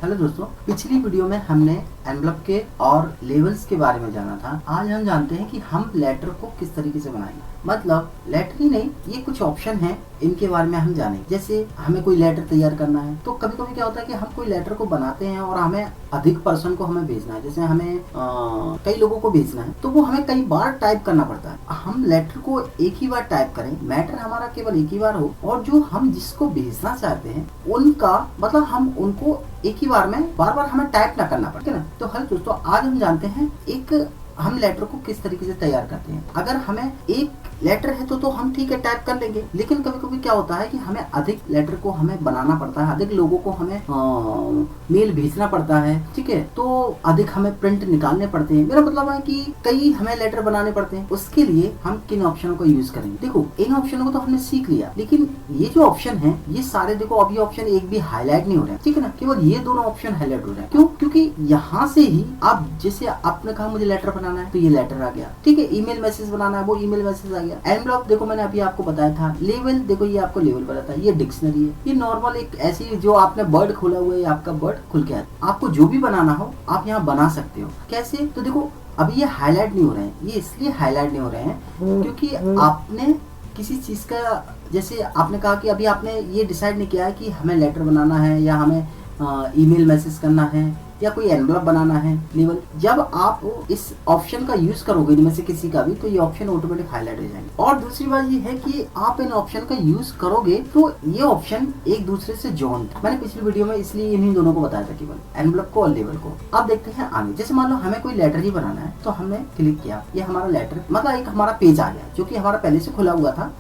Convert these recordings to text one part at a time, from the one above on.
Hello दोस्तों, पिछली video में हमने एनवलप के और लेवल्स के बारे में जाना था। आज हम जानते हैं कि हम लेटर को किस तरीके से बनाएंगे। मतलब लेटर ही नहीं, ये कुछ ऑप्शन हैं, इनके बारे में हम जानेंगे। जैसे हमें कोई लेटर तैयार करना है तो कभी कभी क्या होता है कि हम कोई लेटर को बनाते हैं और हमें अधिक पर्सन को हमें भेजना है। जैसे हमें कई लोगों को भेजना है तो वो हमें कई बार टाइप करना पड़ता है। हम लेटर को एक ही बार टाइप करें, मैटर हमारा केवल एक ही बार हो, और जो हम जिसको भेजना चाहते हैं उनका मतलब हम उनको एक ही बार में बार बार हमें टाइप ना करना पड़े ना। तो हेलो दोस्तों, आज हम जानते हैं एक हम लेटर को किस तरीके से तैयार करते हैं। अगर हमें एक लेटर है तो हम ठीक है टाइप कर लेंगे, लेकिन कभी कभी क्या होता है कि हमें अधिक लेटर को हमें बनाना पड़ता है, अधिक लोगों को हमें मेल भेजना पड़ता है, ठीक है। तो अधिक हमें प्रिंट निकालने पड़ते हैं। मेरा मतलब है कि कई हमें लेटर बनाने पड़ते हैं। उसके लिए हम किन ऑप्शनों का यूज करेंगे। देखो, इन ऑप्शनों को तो हमने सीख लिया, लेकिन ये जो ऑप्शन है ये सारे देखो अभी ऑप्शन एक भी हाईलाइट नहीं हो रहे हैं, ठीक है ना। केवल ये दोनों ऑप्शन हाईलाइट हो रहे हैं। क्यों? क्योंकि यहाँ से ही आप जैसे आपने कहा मुझे लेटर बनाना है तो ये लेटर आ गया, ठीक है। ईमेल मैसेज बनाना है, वो ईमेल मैसेज आ गया। एनवलप देखो मैंने अभी आपको बताया था। लेवल देखो, ये आपको लेवल बताता है। ये डिक्शनरी है, ये नॉर्मल एक ऐसी जो आपने वर्ड खोला हुआ है, आपका वर्ड खुल के आता है। आपको जो भी बनाना हो आप यहाँ बना सकते हो। कैसे? तो देखो अभी ये हाईलाइट नहीं हो रहे हैं। ये इसलिए हाईलाइट नहीं हो रहे हैं क्योंकि आपने किसी चीज का, जैसे आपने कहा कि अभी आपने ये डिसाइड नहीं किया है कि हमें लेटर बनाना है या हमें ईमेल मैसेज करना है या कोई एनवलप बनाना है लेवल। जब आप इस ऑप्शन का यूज करोगे इनमें से किसी का भी, तो ये ऑप्शन ऑटोमेटिक हाईलाइट हो जाएंगे। और दूसरी बात ये है कि आप इन ऑप्शन का यूज करोगे तो ये ऑप्शन एक दूसरे से जॉइंट। मैंने पिछली वीडियो में इसलिए इन्हीं दोनों को बताया था, केवल एनवलप को और लेवल को। अब देखते हैं आगे। जैसे मान लो हमें कोई लेटर ही बनाना है तो हमने क्लिक किया, ये हमारा लेटर मतलब एक हमारा पेज आ गया जो कि हमारा पहले से खुला हुआ था।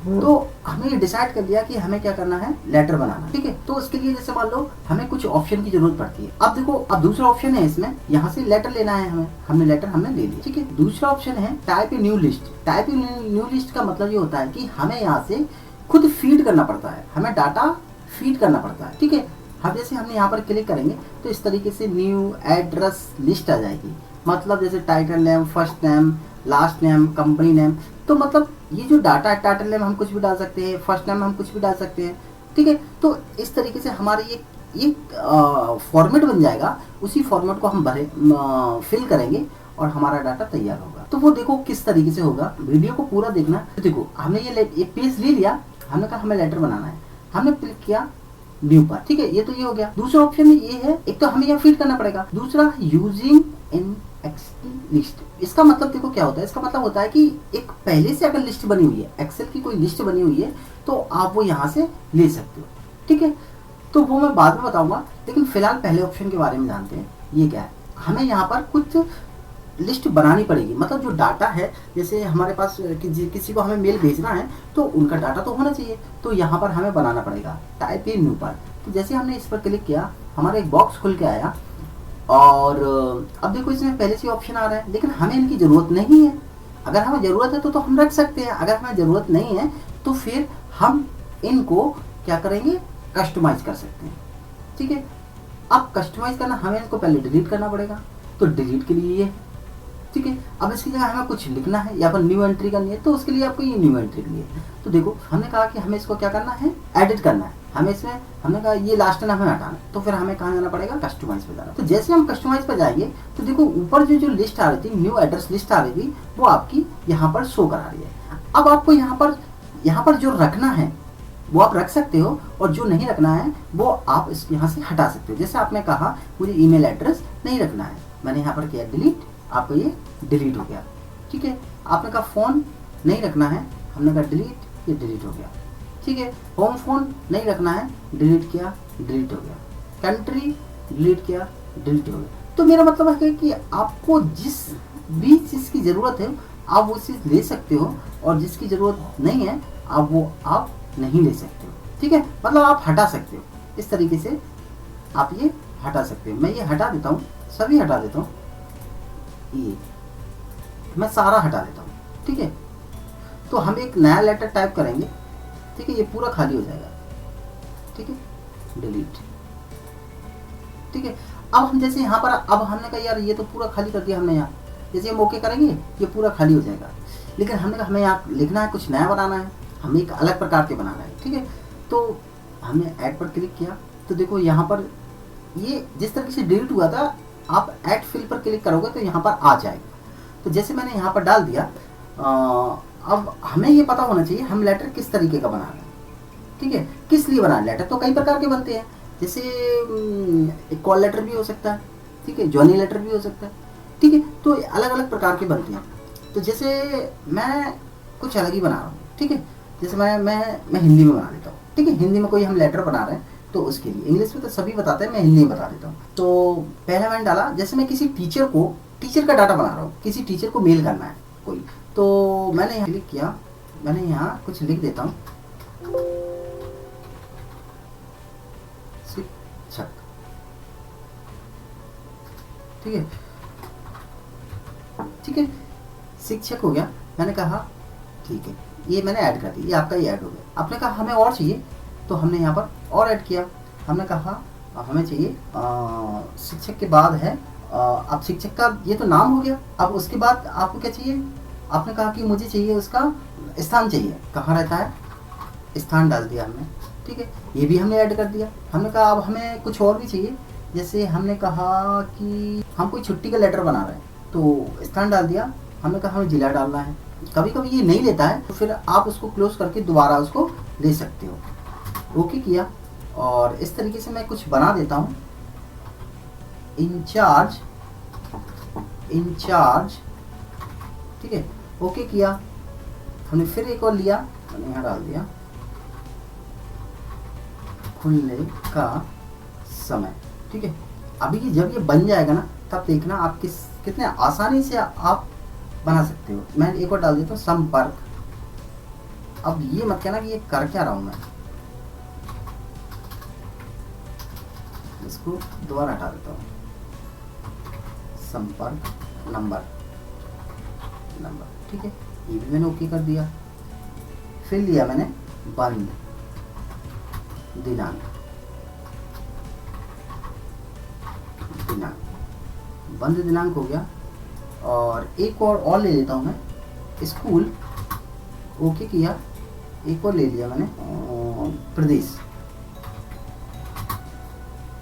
तो हमने ये डिसाइड कर लिया कि हमें क्या करना है, लेटर बनाना, ठीक है। तो उसके लिए जैसे मान लो हमें कुछ ऑप्शन की जरूरत पड़ती है। अब देखो, अब दूसरा ऑप्शन है इसमें, यहाँ से लेटर लेना है हमें, हमने लेटर हमने ले लिया, ठीक है। दूसरा ऑप्शन है type a new list. Type a new list का मतलब ये होता है कि हमें यहाँ से खुद फीड करना पड़ता है, हमें डाटा फीड करना पड़ता है, ठीक है। अब जैसे हमने यहाँ पर क्लिक करेंगे तो इस तरीके से न्यू एड्रेस लिस्ट आ जाएगी। मतलब जैसे title name, first name, last name, company name. तो मतलब ये जो डाटा है, टाइटल नेम हम कुछ भी डाल सकते हैं, फर्स्ट नेम हम कुछ भी डाल सकते हैं, ठीक है। तो इस तरीके से हमारे ये फॉर्मेट बन जाएगा। उसी फॉर्मेट को हम फिल करेंगे और हमारा डाटा तैयार होगा। तो वो देखो किस तरीके से होगा, वीडियो को पूरा देखना। तो देखो हमने ये पेज ले लिया, हमने कहा हमें लेटर बनाना है, हमने क्लिक किया न्यू पर, ठीक है। ये तो ये हो गया। दूसरा ऑप्शन ये है, एक तो हमें यहाँ फीड करना पड़ेगा, दूसरा यूजिंग इन एक्सेल लिस्ट। इसका मतलब देखो क्या होता है, इसका मतलब होता है कि एक पहले से अगर लिस्ट बनी हुई है, एक्सेल की कोई लिस्ट बनी हुई है तो आप वो यहाँ से ले सकते हो, ठीक है। तो वो मैं बाद में बताऊंगा, लेकिन फिलहाल पहले ऑप्शन के बारे में जानते हैं। ये क्या है, हमें यहाँ पर कुछ लिस्ट बनानी पड़ेगी। मतलब जो डाटा है, जैसे हमारे पास किसी को हमें मेल भेजना है तो उनका डाटा तो होना चाहिए, तो यहाँ पर हमें बनाना पड़ेगा टाइप ए न्यू पर। तो जैसे हमने इस पर क्लिक किया, हमारा एक बॉक्स खुल के आया और अब देखो इसमें पहले से ऑप्शन आ रहा है, लेकिन हमें इनकी ज़रूरत नहीं है। अगर हमें ज़रूरत है तो हम रख सकते हैं, अगर हमें ज़रूरत नहीं है तो फिर हम इनको क्या करेंगे, कस्टमाइज कर सकते हैं, ठीक है। अब कस्टमाइज करना, हमें इनको पहले डिलीट करना पड़ेगा, तो डिलीट के लिए ये, ठीक है। अब इसकी जगह हमें कुछ लिखना है या फिर न्यू एंट्री करनी है, तो उसके लिए आपको ये न्यू एंट्री के लिए। तो देखो हमने कहा कि हमें इसको क्या करना है, एडिट करना है। हमें इसमें हमने कहा ये लास्ट नाम हमें हटाना, तो फिर हमें कहाँ जाना पड़ेगा, कस्टमाइज पे जाना। तो जैसे हम कस्टमाइज पे जाएंगे तो देखो ऊपर जो लिस्ट आ रही थी, न्यू एड्रेस लिस्ट आ रही थी, वो आपकी यहाँ पर शो करा रही है। अब आपको यहाँ पर जो रखना है वो आप रख सकते हो, और जो नहीं रखना है वो आप इस यहाँ से हटा सकते हो। जैसे आपने कहा मुझे ईमेल एड्रेस नहीं रखना है, मैंने यहाँ पर किया डिलीट, आपको ये डिलीट हो गया, ठीक है। आपने कहा फ़ोन नहीं रखना है, हमने कहा डिलीट, ये डिलीट हो गया, ठीक है। होम फ़ोन नहीं रखना है, डिलीट किया, डिलीट हो गया। कंट्री डिलीट किया, डिलीट हो गया। तो मेरा मतलब है कि आपको जिस भी चीज़ की ज़रूरत है आप वो चीज़ ले सकते हो, और जिसकी ज़रूरत नहीं है आप वो आप नहीं ले सकते हो, ठीक है। मतलब आप हटा सकते हो, इस तरीके से आप ये हटा सकते हो। मैं ये हटा देता हूँ, सभी हटा देता हूँ, ये मैं सारा हटा देता हूँ, ठीक है। तो हम एक नया लेटर टाइप करेंगे, ठीक है, ये पूरा खाली हो जाएगा, ठीक है, डिलीट, ठीक है। अब हम जैसे यहाँ पर, अब हमने कहा यार ये तो पूरा खाली कर दिया हमने, यहाँ जैसे हम ओके करेंगे ये पूरा खाली हो जाएगा, लेकिन हमने कहा हमें यहाँ लिखना है, कुछ नया बनाना है, हमें एक अलग प्रकार के बनाना है, ठीक है। तो हमने ऐड पर क्लिक किया तो देखो यहाँ पर ये जिस तरीके से डिलीट हुआ था, आप ऐड फिल पर क्लिक करोगे तो यहाँ पर आ जाएगा। तो जैसे मैंने यहाँ पर डाल दिया, अब हमें ये पता होना चाहिए हम लेटर किस तरीके का बना रहे हैं, ठीक है, किस लिए बना। लेटर तो कई प्रकार के बनते हैं, जैसे एक कॉल लेटर भी हो सकता है, ठीक है, जॉइनिंग लेटर भी हो सकता है, ठीक है, तो अलग अलग प्रकार के बनते हैं। तो जैसे मैं कुछ अलग ही बना रहा हूँ, ठीक है, जैसे मैं हिंदी में बना देता हूँ, ठीक है, हिंदी में कोई हम लेटर बना रहे हैं तो उसके लिए, इंग्लिश में तो सभी बताते हैं, मैं हिंदी में बता देता हूँ। तो पहला मैंने डाला, जैसे मैं किसी टीचर का डाटा बना रहा हूँ, किसी टीचर को मेल करना है कोई, तो मैंने यहाँ क्लिक किया, मैंने यहाँ कुछ लिख देता हूँ, शिक्षक, ठीक है, ठीक है, शिक्षक हो गया। मैंने कहा ठीक है, ये मैंने ऐड कर दिया, ये आपका ये ऐड हो गया। आपने कहा हमें और चाहिए, तो हमने यहाँ पर और ऐड किया। हमने कहा हमें चाहिए शिक्षक के बाद है, अब शिक्षक का ये तो नाम हो गया, अब उसके बाद आपको क्या चाहिए, आपने कहा कि मुझे चाहिए उसका स्थान चाहिए, कहाँ रहता है, स्थान डाल दिया हमने, ठीक है, ये भी हमने ऐड कर दिया। हमने कहा अब हमें कुछ और भी चाहिए, जैसे हमने कहा कि हम कोई छुट्टी का लेटर बना रहे हैं, तो स्थान डाल दिया। हमने कहा हमें जिला डालना है, कभी कभी ये नहीं लेता है तो फिर आप उसको क्लोज करके दोबारा उसको ले सकते हो। ओके किया, और इस तरीके से मैं कुछ बना देता हूँ, इंचार्ज, ठीक है, ओके किया। हमने फिर एक और लिया, मैंने यहाँ डाल दिया खुलने का समय, ठीक है। अभी जब ये बन जाएगा ना, तब देखना आप कितने आसानी से आप बना सकते हो। मैं एक और डाल देता हूँ संपर्क। अब ये मत कहना कि ये कर क्या रहा हूँ मैं, इसको दोबारा हटा देता हूँ, संपर्क नंबर, ठीक है, ये भी मैंने ओके कर दिया। फिर लिया मैंने बंद दिनांक, बंद दिनांक हो गया। और एक और ले लेता हूँ मैं, स्कूल, ओके किया। एक और ले लिया मैंने प्रदेश,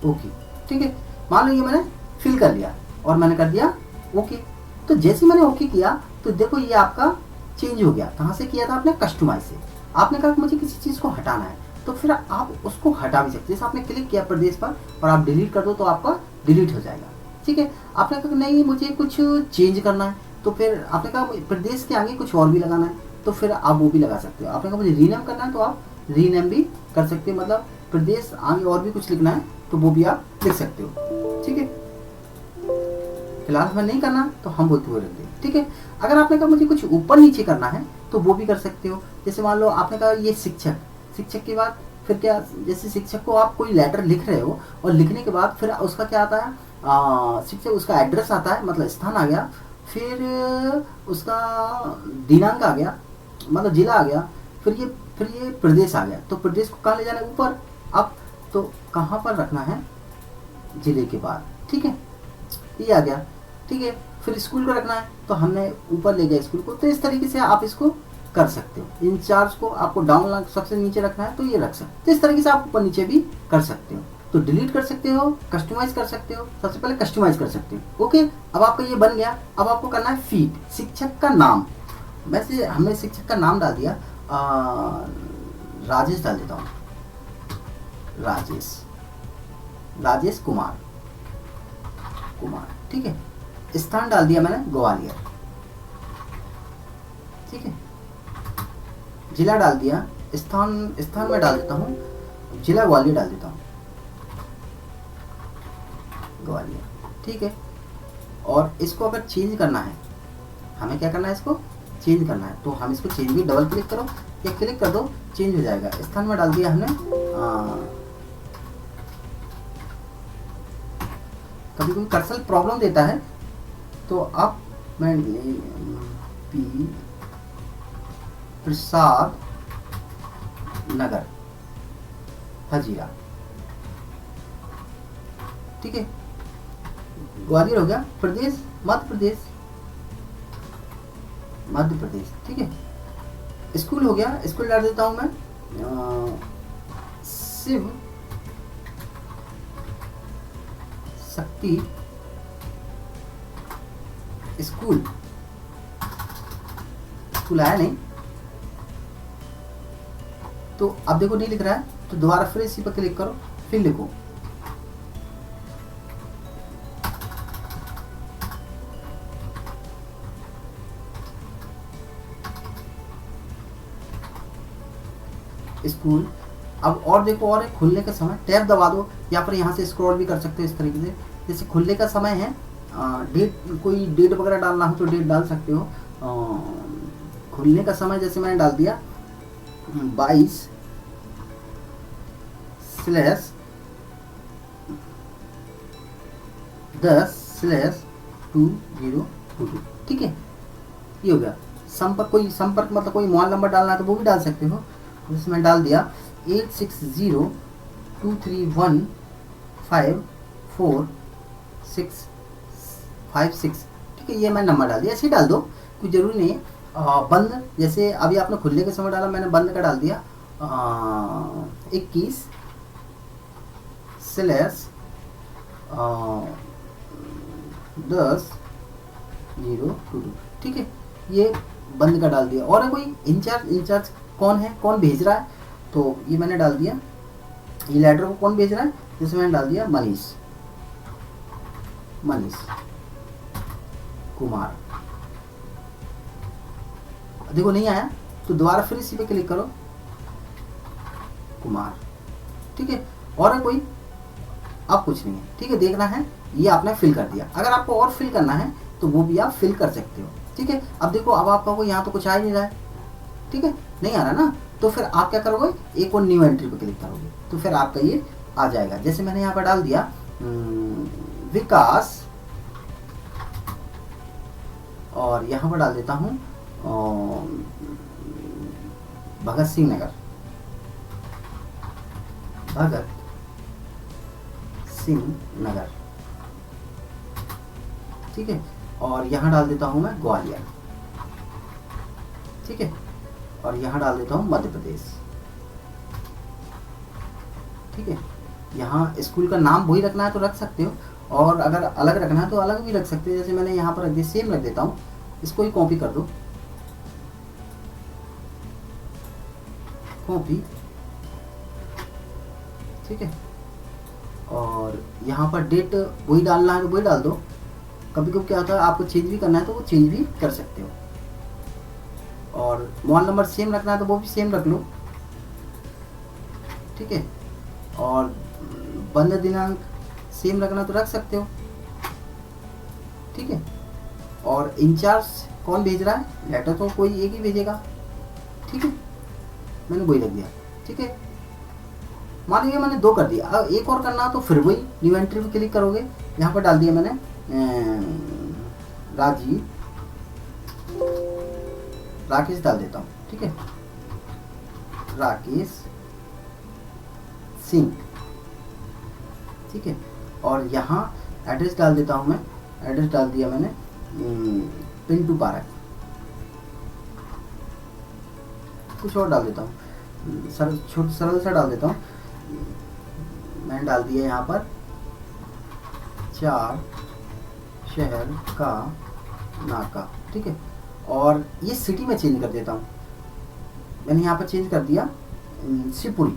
ओके, ठीक है। मान लो ये मैंने फिल कर लिया और मैंने कर दिया ओके। तो जैसे मैंने ओके किया तो देखो ये आपका चेंज हो गया। कहाँ से किया था आपने, कस्टमाइज से। आपने कहा कि मुझे किसी चीज़ को हटाना है तो फिर आप उसको हटा भी सकते हैं। जैसे आपने क्लिक किया प्रदेश पर और आप डिलीट कर दो तो आपका डिलीट हो जाएगा, ठीक है। आपने कहा नहीं मुझे कुछ चेंज करना है तो फिर आपने कहा प्रदेश के आगे कुछ और भी लगाना है तो फिर आप वो भी लगा सकते हो। आपने कहा मुझे रीनेम करना है तो आप रीनेम भी कर सकते हो, मतलब प्रदेश आगे और भी कुछ लिखना है तो वो भी आप लिख सकते हो, ठीक है। फिलहाल हमें नहीं करना तो हम बोलते हुए रख दें, ठीक है। अगर आपने कहा मुझे कुछ ऊपर नीचे करना है तो वो भी कर सकते हो। जैसे मान लो आपने कहा ये शिक्षक के बाद फिर क्या, जैसे शिक्षक को आप कोई लेटर लिख रहे हो और लिखने के बाद फिर उसका क्या आता है, शिक्षक उसका एड्रेस आता है, मतलब स्थान आ गया, फिर उसका दिनांक आ गया, मतलब जिला आ गया, फिर ये प्रदेश आ गया। तो प्रदेश को कहाँ ले जाना है, ऊपर। अब तो कहाँ पर रखना है, जिले के बाद, ठीक है, ये आ गया, ठीक है। फिर स्कूल को रखना है तो हमने ऊपर ले गया स्कूल को। तो इस तरीके से आप इसको कर सकते हो। इंचार्ज को आपको डाउन सबसे नीचे रखना है तो ये रख सकते हो। तो इस तरीके से आप ऊपर नीचे भी कर सकते हो। तो डिलीट कर सकते हो, कस्टमाइज कर सकते हो। सबसे पहले कस्टमाइज कर सकते हो, ओके। अब आपका ये बन गया। अब आपको करना है फीड, शिक्षक का नाम। वैसे हमने शिक्षक का नाम डाल दिया, राजेश डाल देता हूँ, राजेश कुमार, ठीक है। स्थान डाल दिया मैंने ग्वालियर, ठीक है। जिला डाल दिया, स्थान में डाल देता हूँ जिला ग्वालियर डाल देता हूँ, ग्वालियर, ठीक है। और इसको अगर चेंज करना है, हमें क्या करना है, इसको चेंज करना है तो हम इसको चेंज भी डबल क्लिक करो या क्लिक कर दो, चेंज हो जाएगा। स्थान में डाल दिया हमने, कभी कभी कर्सर प्रॉब्लम देता है तो आप मैं पी प्रसाद नगर हजीरा, ठीक है। ग्वालियर हो गया। प्रदेश मध्य प्रदेश, ठीक है। स्कूल हो गया, स्कूल डाल देता हूं मैं शिव ती स्कूल, स्कूल आया नहीं, तो अब देखो नहीं लिख रहा है, तो दोबारा फिर इसी पर क्लिक करो, फिर लिखो स्कूल। अब और देखो, और खुलने का समय, टैब दबा दो, या फिर यहाँ से स्क्रॉल भी कर सकते हो इस तरीके से। जैसे खुलने का समय है, डेट, कोई डेट वगैरह डालना हो तो डेट डाल सकते हो। खुलने का समय जैसे मैंने डाल दिया 22/10/2022, ठीक है, ये हो गया। संपर्क, कोई संपर्क मतलब कोई मोबाइल नंबर डालना है तो वो भी डाल सकते हो। जैसे मैंने डाल दिया 8602315456, ठीक है, ये मैंने नंबर डाल दिया। ऐसे ही डाल दो, कुछ ज़रूरी नहीं है। बंद, जैसे अभी आपने खुलने के समय डाला, मैंने बंद का डाल दिया 21/10/022, ठीक है, ये बंद का डाल दिया। और कोई इंचार्ज कौन है, कौन भेज रहा है, तो ये मैंने डाल दिया, ये लेटर को कौन भेज रहा है, जैसे मैंने डाल दिया मनीष कुमार। देखो नहीं आया, तो दोबारा फिर इसी पे क्लिक करो, कुमार, ठीक है। और कोई, अब कुछ नहीं है, ठीक है, देखना है, ये आपने फिल कर दिया। अगर आपको और फिल करना है तो वो भी आप फिल कर सकते हो, ठीक है। अब देखो, अब आपका कोई यहाँ तो कुछ आ ही नहीं रहा है, ठीक है, नहीं आ रहा ना, तो फिर आप क्या करोगे, एक और न्यू एंट्री पे क्लिक करोगे, तो फिर आपका ये आ जाएगा। जैसे मैंने यहाँ पर डाल दिया विकास, और यहाँ पर डाल देता हूँ भगत सिंह नगर, ठीक है, और यहाँ डाल देता हूँ मैं ग्वालियर, ठीक है, और यहाँ डाल देता हूँ मध्य प्रदेश, ठीक है। यहाँ स्कूल का नाम वही रखना है तो रख सकते हो, और अगर अलग रखना है तो अलग भी रख सकते हो। जैसे मैंने यहाँ पर रख दिया, सेम रख देता हूँ, इसको ही कॉपी कर दो, कॉपी, ठीक है, और यहाँ पर डेट वही डालना है तो वही डाल दो। कभी कभी क्या होता है, आपको चेंज भी करना है तो वो चेंज भी कर सकते हो, और मोबाइल नंबर सेम रखना है तो वो भी सेम रख लो, ठीक है, और बंद दिनांक सेम रखना तो रख सकते हो, ठीक है। और इंचार्ज कौन भेज रहा है, लेटर तो कोई एक ही भेजेगा, ठीक है, मैंने वही रख दिया, ठीक है। मान लीजिए मैंने 2 कर दिया, अब एक और करना तो फिर वही न्यू एंट्री पे क्लिक करोगे, यहाँ पर डाल दिया मैंने राकेश डाल देता हूँ, ठीक है, राकेश सिंह, ठीक है, और यहाँ एड्रेस डाल देता हूँ मैं, एड्रेस डाल दिया मैंने पिंटू पार्क, कुछ और डाल देता हूँ, सरल सा डाल देता हूँ। मैंने डाल दिया यहाँ पर 4 शहर का नाका, ठीक है, और ये सिटी में चेंज कर देता हूँ। मैंने यहाँ पर चेंज कर दिया शिवपुरी,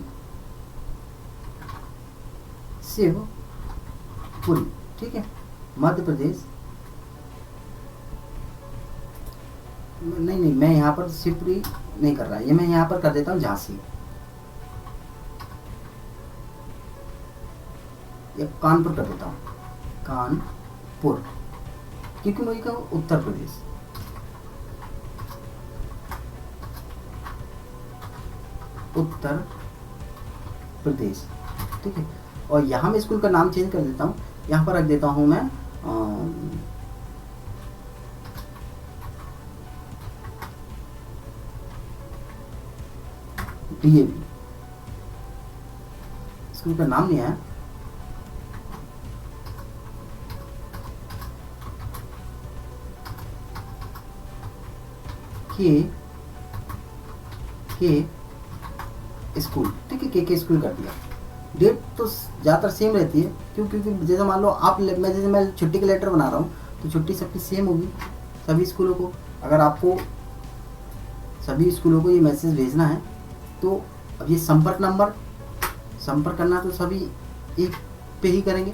ठीक है, मध्य प्रदेश। नहीं, मैं यहाँ पर शिवपुरी नहीं कर रहा, ये मैं यहाँ पर कर देता हूँ झांसी, या कानपुर कर देता हूँ, कानपुर, क्योंकि वही का उत्तर प्रदेश, ठीक है। और यहाँ मैं स्कूल का नाम चेंज कर देता हूँ, यहाँ पर रख देता हूँ मैं DAV, स्कूल का नाम नहीं आया, के स्कूल, ठीक है, के स्कूल कर दिया, डेट तो ज़्यादातर सेम रहती है, क्यों? क्योंकि जैसे मान लो आप जैसे मैं छुट्टी के लेटर बना रहा हूँ तो छुट्टी सबकी सेम होगी सभी स्कूलों को। अगर आपको सभी स्कूलों को ये मैसेज भेजना है तो अब ये संपर्क करना तो सभी एक पे ही करेंगे,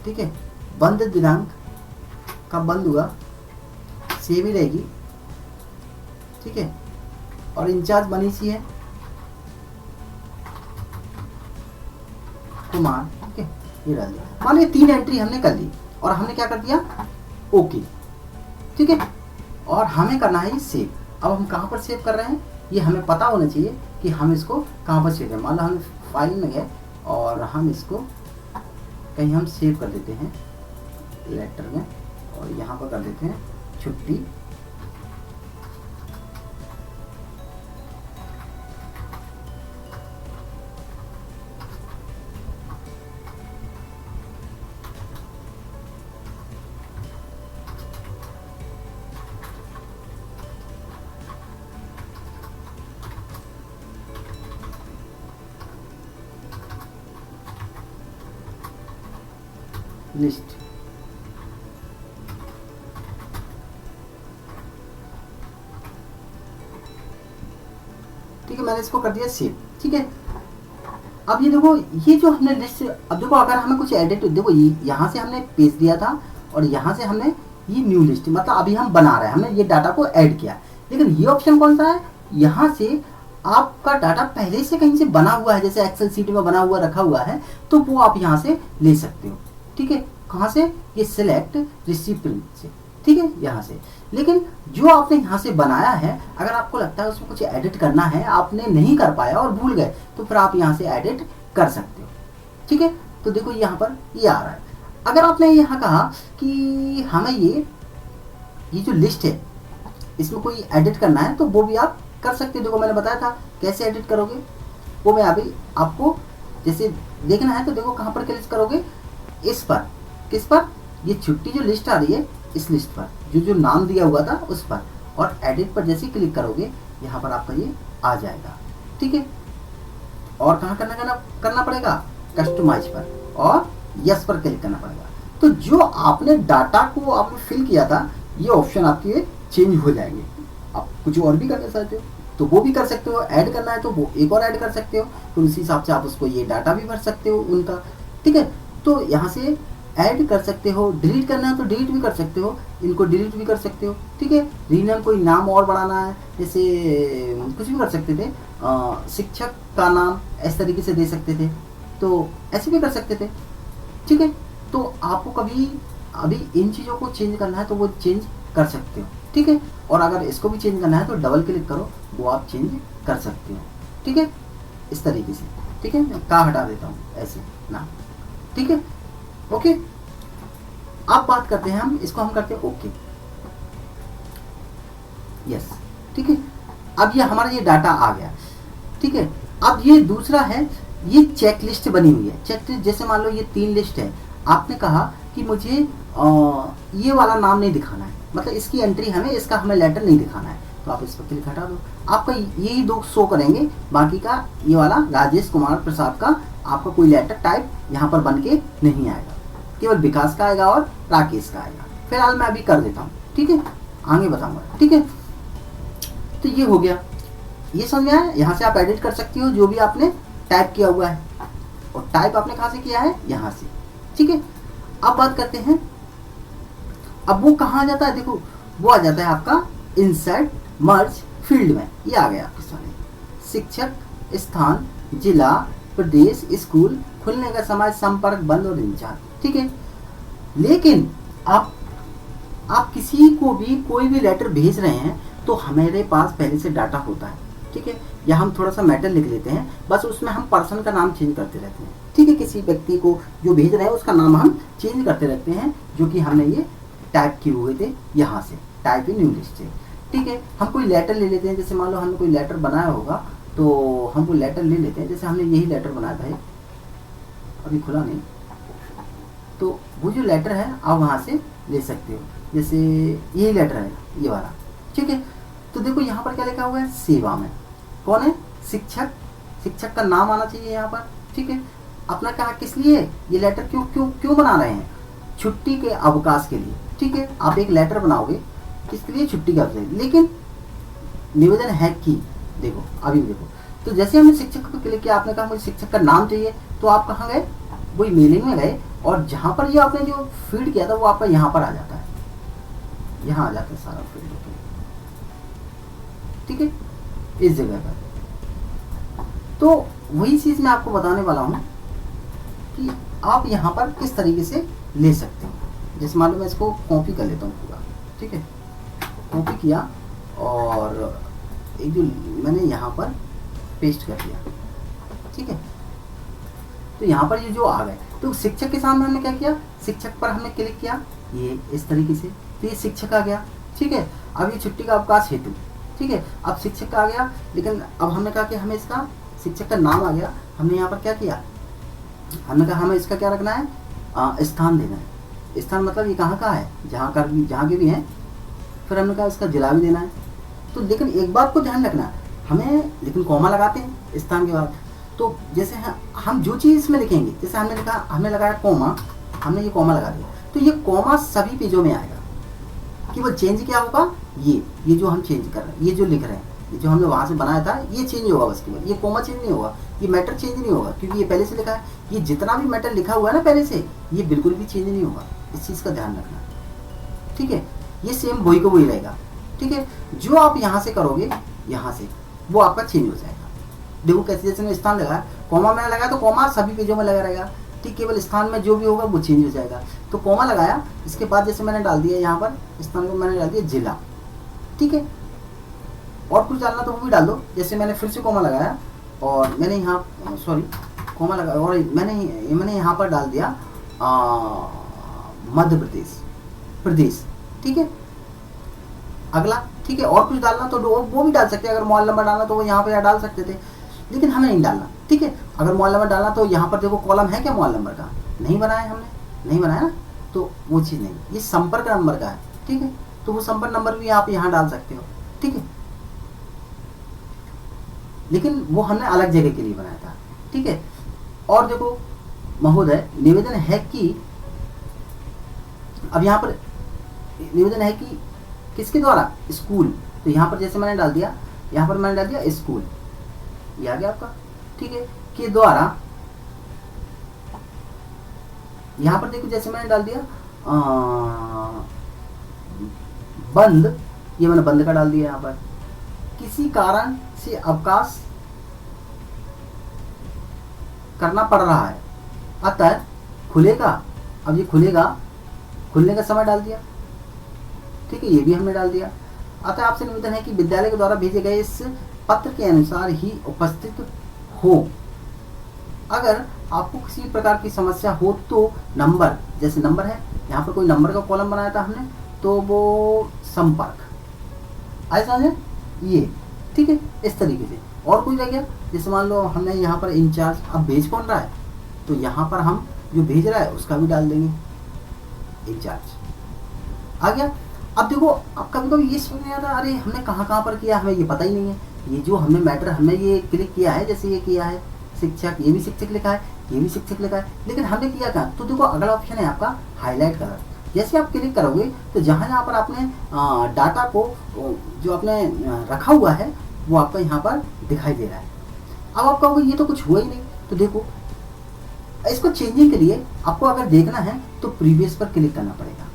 ठीक है। बंद दिनांक का बंद हुआ सेम ही रहेगी, ठीक है। और इंचार्ज मनीषी है कुमार, ठीक है, ये रह गया। मान लीजिए 3 एंट्री हमने कर ली और हमने क्या कर दिया, ओके, ठीक है। और हमें करना है ये सेव। अब हम कहाँ पर सेव कर रहे हैं ये हमें पता होना चाहिए कि हम इसको कहाँ पर सेव करें। मान लो हम फाइल में गए और हम इसको कहीं हम सेव कर देते हैं लेटर में, और यहाँ पर कर देते हैं छुट्टी, लिस्ट, ठीक है। मैंने इसको कर दिया सेव, ठीक है। अब ये देखो, ये जो हमने लिस्ट, अब देखो अगर हमें कुछ एडिट, देखो यहाँ से हमने पेज दिया था और यहाँ से हमने ये न्यू लिस्ट, मतलब अभी हम बना रहे हैं, हमने ये डाटा को ऐड किया। लेकिन ये ऑप्शन कौन सा है, यहाँ से आपका डाटा पहले से कहीं से बना हुआ है, जैसे एक्सेल सीट में बना हुआ रखा हुआ है, तो वो आप यहाँ से ले सकते हो, ठीक है। कहाँ से, ये सिलेक्ट रिसिप्ट से, ठीक है, यहाँ से। लेकिन जो आपने यहाँ से बनाया है, अगर आपको लगता है उसमें कुछ एडिट करना है, आपने नहीं कर पाया और भूल गए, तो फिर आप यहाँ से एडिट कर सकते हो, ठीक है। तो देखो यहाँ पर ये आ रहा है। अगर आपने यहाँ कहा कि हमें ये जो लिस्ट है इसमें कोई एडिट करना है, तो वो भी आप कर सकते हो। देखो मैंने बताया था कैसे एडिट करोगे, वो मैं अभी आपको जैसे देखना है, तो देखो कहाँ पर क्लिक करोगे, इस पर, किस पर, ये छुट्टी जो लिस्ट आ रही है इस लिस्ट पर, जो नाम दिया हुआ था उस पर, और एडिट पर जैसे क्लिक करोगे यहाँ पर आपका ये आ जाएगा, ठीक है। और कहाँ करना पड़ेगा, कस्टमाइज पर और यस पर क्लिक करना पड़ेगा। तो जो आपने डाटा को आपने फिल किया था, ये ऑप्शन आपके चेंज हो जाएंगे। आप कुछ और भी करना चाहते हो तो वो भी कर सकते हो, ऐड करना है तो वो एक और ऐड कर सकते हो, फिर उसी हिसाब से आप उसको ये डाटा भी भर सकते हो उनका, ठीक है। तो यहाँ से ऐड कर सकते हो, डिलीट करना है तो डिलीट भी कर सकते हो, इनको डिलीट भी कर सकते हो, ठीक है। रीनेम, कोई नाम और बढ़ाना है, जैसे कुछ भी कर सकते थे, शिक्षक का नाम इस तरीके से दे सकते थे, तो ऐसे भी कर सकते थे, ठीक है। तो आपको कभी अभी इन चीज़ों को चेंज करना है तो वो चेंज कर सकते हो, ठीक है। और अगर इसको भी चेंज करना है तो डबल क्लिक करो, वो आप चेंज कर सकते हो, ठीक है, इस तरीके से, ठीक है। मैं का हटा देता हूँ ऐसे ना, ठीक है, ओके। अब बात करते हैं हम इसको, हम करते हैं ओके, यस, ठीक है। अब ये हमारा ये डाटा आ गया, ठीक है। अब ये दूसरा है, ये चेक लिस्ट बनी हुई है। चेक लिस्ट जैसे मान लो ये 3 लिस्ट है, आपने कहा कि मुझे ये वाला नाम नहीं दिखाना है, मतलब इसकी एंट्री हमें, इसका हमें लेटर नहीं दिखाना है, तो आप इस पर क्लिक हटा दो, आपका यही 2 शो करेंगे, बाकी का ये वाला राजेश कुमार प्रसाद का आपका कोई लेटर टाइप यहाँ पर बन के नहीं आएगा, केवल विकास का आएगा और राकेश का आएगा। फिलहाल मैं अभी कर देता हूँ, ठीक है, आगे बताऊंगा, ठीक है। तो ये हो गया, ये समझ में आया। यहाँ से आप एडिट कर सकती हो जो भी आपने टाइप किया हुआ है, और टाइप आपने कहाँ से किया है, यहाँ से, ठीक है। अब बात करते हैं, अब वो कहाँ आ जाता है, देखो वो आ जाता है आपका इंसर्ट मर्ज फील्ड में, ये आ गया आपके सामने, शिक्षक, स्थान, जिला, प्रदेश, स्कूल, खुलने का समय, संपर्क, बंद और इंचार्ज, ठीक है। लेकिन आप किसी को भी कोई भी लेटर भेज रहे हैं तो हमारे पास पहले से डाटा होता है, ठीक है। या हम थोड़ा सा मैटर लिख लेते हैं, बस उसमें हम पर्सन का नाम चेंज करते रहते हैं, ठीक है। किसी व्यक्ति को जो भेज रहे हैं उसका नाम हम चेंज करते रहते हैं, जो कि हमने ये टाइप किए हुए थे यहाँ से, टाइप इन न्यू लिस्ट से, ठीक है। हम कोई लेटर ले लेते हैं, जैसे मान लो हमने कोई लेटर बनाया होगा तो हम वो लेटर ले लेते हैं, जैसे हमने यही लेटर बनाया था, अभी खुला नहीं, तो वो जो लेटर है आप वहाँ से ले सकते हो, जैसे यही लेटर है ये वाला, ठीक है। तो देखो यहाँ पर क्या लिखा हुआ है, सेवा में कौन है, शिक्षक, शिक्षक का नाम आना चाहिए यहाँ पर, ठीक है। अपना कहा किस लिए ये लेटर क्यों क्यों क्यों बना रहे हैं, छुट्टी के अवकाश के लिए, ठीक है। आप एक लेटर बनाओगे किसके लिए, छुट्टी के अवकाश, लेकिन निवेदन है कि देखो अभी देखो, तो जैसे हमने शिक्षक को क्लिक किया, आपने कहा मुझे शिक्षक का नाम चाहिए, तो आप कहाँ गए, वही मेलिंग में गए, और जहाँ पर ये आपने जो फीड किया था वो आपका यहाँ पर आ जाता है, यहाँ आ जाता है सारा फील्ड, ठीक है, इस जगह पर। तो वही चीज मैं आपको बताने वाला हूँ कि आप यहाँ पर किस तरीके से ले सकते हैं। जैसे मान लो मैं इसको कॉपी कर लेता हूँ पूरा, ठीक है, कॉपी किया और एक जो मैंने यहाँ पर पेस्ट कर दिया, ठीक है। तो यहाँ पर ये जो आ गए, तो शिक्षक के सामने हमने क्या किया, शिक्षक पर हमने क्लिक किया, ये इस तरीके से, तो ये शिक्षक आ गया, ठीक है। अब ये छुट्टी का अवकाश हेतु, ठीक है, अब शिक्षक आ गया, लेकिन अब हमने कहा कि हमें इसका शिक्षक का नाम आ गया, हमने यहाँ पर क्या किया, हमने कहा हमें इसका क्या रखना है, स्थान देना है। स्थान मतलब ये कहाँ का है, जहाँ के भी हैं। फिर हमने कहा इसका जिला भी देना है। तो लेकिन एक बात को ध्यान रखना, हमें लेकिन कॉमा लगाते हैं स्थान के बाद, तो जैसे हम जो चीज़ इसमें लिखेंगे, जैसे हमने लिखा, हमने लगाया कॉमा, हमने ये कॉमा लगा दिया, तो ये कॉमा सभी पेजों में आएगा। कि वो चेंज क्या होगा, ये जो हम चेंज कर रहे हैं, ये जो लिख रहे हैं, ये जो हमने वहाँ से बनाया था, ये चेंज होगा बस केवल, ये कॉमा चेंज नहीं होगा, ये मैटर चेंज नहीं होगा, क्योंकि ये पहले से लिखा है। ये जितना भी मैटर लिखा हुआ है ना पहले से, ये बिल्कुल भी चेंज नहीं होगा, इस चीज़ का ध्यान रखना, ठीक है। ये सेम वही को वही रहेगा, ठीक है। जो आप यहाँ से करोगे, यहाँ से वो आपका चेंज हो जाएगा। देखो कैसे, जैसे मैंने स्थान लगाया, कॉमा मैंने लगाया तो कॉमा सभी पेजों में लगा रहेगा, ठीक, केवल स्थान में जो भी होगा वो चेंज हो जाएगा। तो कॉमा लगाया, इसके बाद जैसे मैंने डाल दिया यहाँ पर स्थान को मैंने डाल दिया जिला, ठीक है। और कुछ डालना तो वो भी डाल दो, जैसे मैंने फिर से कॉमा लगाया और मैंने यहाँ कॉमा लगाया और मैंने यहाँ पर डाल दिया मध्य प्रदेश, ठीक है। अगला, ठीक है, और कुछ डालना तो वो भी डाल सकते हैं, अगर मोबाइल नंबर डालना तो वो यहाँ पे डाल सकते थे, लेकिन हमें नहीं डालना, ठीक है। अगर मोबाइल नंबर डालना तो यहाँ पर देखो कॉलम है क्या मोबाइल नंबर का, नहीं बनाया हमने, नहीं बनाया ना, तो वो चीज़ नहीं, ये संपर्क नंबर का है, ठीक है। तो वो संपर्क नंबर भी आप यहाँ डाल सकते हो, ठीक है, लेकिन वो हमने अलग जगह के लिए बनाया था, ठीक है। और देखो महोदय, निवेदन है कि, अब यहाँ पर निवेदन है कि किसके द्वारा, स्कूल, तो यहाँ पर जैसे मैंने डाल दिया, यहाँ पर मैंने डाल दिया स्कूल, ये आ गया आपका, ठीक है, के द्वारा। यहाँ पर देखो जैसे मैंने डाल दिया बंद, ये मैंने बंद का डाल दिया, यहाँ पर किसी कारण से अवकाश करना पड़ रहा है, अतः खुलेगा, अब ये खुलेगा, खुलने का समय डाल दिया, ठीक है, ये भी हमने डाल दिया। अतः आपसे निवेदन है कि विद्यालय के द्वारा भेजे गए इस पत्र के अनुसार ही उपस्थित हो। अगर आपको किसी प्रकार की समस्या हो तो नंबर, जैसे नंबर है, यहाँ पर कोई नंबर का कॉलम बनाया था हमने, तो वो संपर्क ऐसा है ये, ठीक है, इस तरीके से। और कोई रह गया, जैसे मान लो हमने यहाँ पर इंचार्ज, अब भेज कौन रहा है, तो यहाँ पर हम जो भेज रहा है उसका भी डाल देंगे, इंचार्ज आ गया। अब देखो, अब कभी कभी ये समझ नहीं आता, अरे हमने कहाँ पर किया, हमें ये पता ही नहीं है, ये जो हमने मैटर हमने ये क्लिक किया है, जैसे ये किया है शिक्षक, ये भी शिक्षक लिखा है, ये भी शिक्षक लिखा है, लेकिन हमने किया क्या, तो देखो अगला ऑप्शन है आपका हाईलाइट कलर। जैसे आप क्लिक करोगे तो जहाँ जहाँ पर आपने डाटा को जो आपने रखा हुआ है वो आपका यहाँ पर दिखाई दे रहा है। अब आप कहोगे ये तो कुछ हुआ ही नहीं, तो देखो इसको चेंजिंग के लिए आपको अगर देखना है तो प्रीवियस पर क्लिक करना पड़ेगा,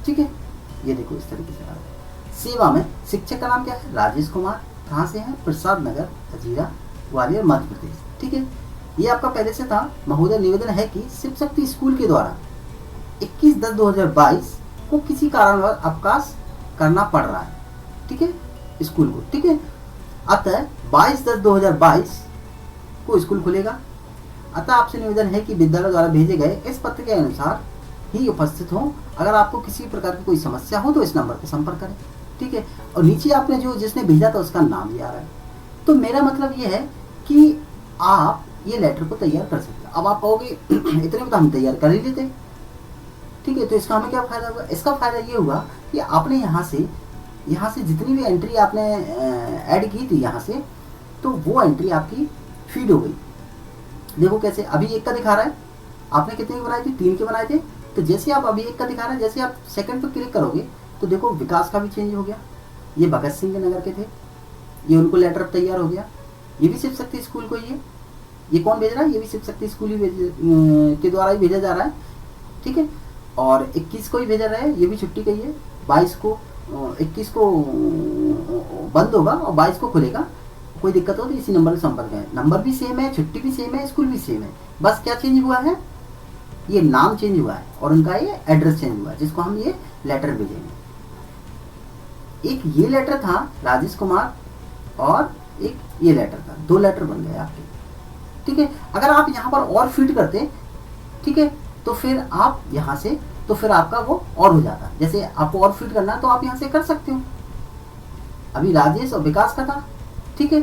ठीक है। ये देखो इस तरीके से सेवा में शिक्षक का नाम क्या है, राजेश कुमार, कहाँ से है, प्रसाद नगर, हजीरा, ग्वालियर, मध्य प्रदेश, ठीक है। ये आपका पहले से था। महोदय, निवेदन है कि शिव शक्ति स्कूल के द्वारा 21/10/2022 को किसी कारणवश अवकाश करना पड़ रहा है, ठीक है, स्कूल को, ठीक है। अतः 22/10/2022 को स्कूल खुलेगा। अतः आपसे निवेदन है कि विद्यालय द्वारा भेजे गए इस पत्र के अनुसार ही उपस्थित हो। अगर आपको किसी प्रकार की कोई समस्या हो तो इस नंबर पर संपर्क करें, ठीक है। और नीचे आपने जो जिसने भेजा था उसका नाम भी आ रहा है। तो मेरा मतलब ये है कि आप ये लेटर को तैयार कर सकते हैं। अब आप कहोगे इतने में तो हम तैयार कर ही लेते, ठीक है, तो इसका हमें क्या फ़ायदा हुआ? इसका फ़ायदा ये हुआ कि आपने यहाँ से जितनी भी एंट्री आपने ऐड की थी यहाँ से, तो वो एंट्री आपकी फीड हो गई, देखो कैसे, अभी एक का दिखा रहा है, आपने कितने के बनाए थे, 3 के बनाए थे। तो जैसे आप अभी एक का दिखा रहा है, जैसे आप सेकंड पे क्लिक करोगे तो देखो विकास का भी चेंज हो गया। ये भगत सिंह के नगर के थे, ये उनको लेटर तैयार हो गया। ये भी शिव शक्ति स्कूल को, ये कौन भेज रहा है, ये भी शिव शक्ति स्कूल ही के द्वारा ही भेजा जा रहा है, ठीक है। और 21 को ही भेजा रहा है, ये भी छुट्टी का ही है। 22 को 21 को बंद होगा और 22 को खुलेगा। कोई दिक्कत हो तो इसी नंबर पे संपर्क है। नंबर भी सेम है, छुट्टी भी सेम है, स्कूल भी सेम है, बस क्या चेंज हुआ है, ये नाम चेंज हुआ है और उनका ये एड्रेस चेंज हुआ है, जिसको हम ये लेटर भेजेंगे। एक ये लेटर था राजेश कुमार और एक ये लेटर था, 2 लेटर बन गए आपके, ठीक है। अगर आप यहाँ पर और फिट करते, ठीक है, तो फिर आप यहाँ से, तो फिर आपका वो और हो जाता। जैसे आपको और फिट करना है तो आप यहाँ से कर सकते हो। अभी राजेश और विकास का था, ठीक है,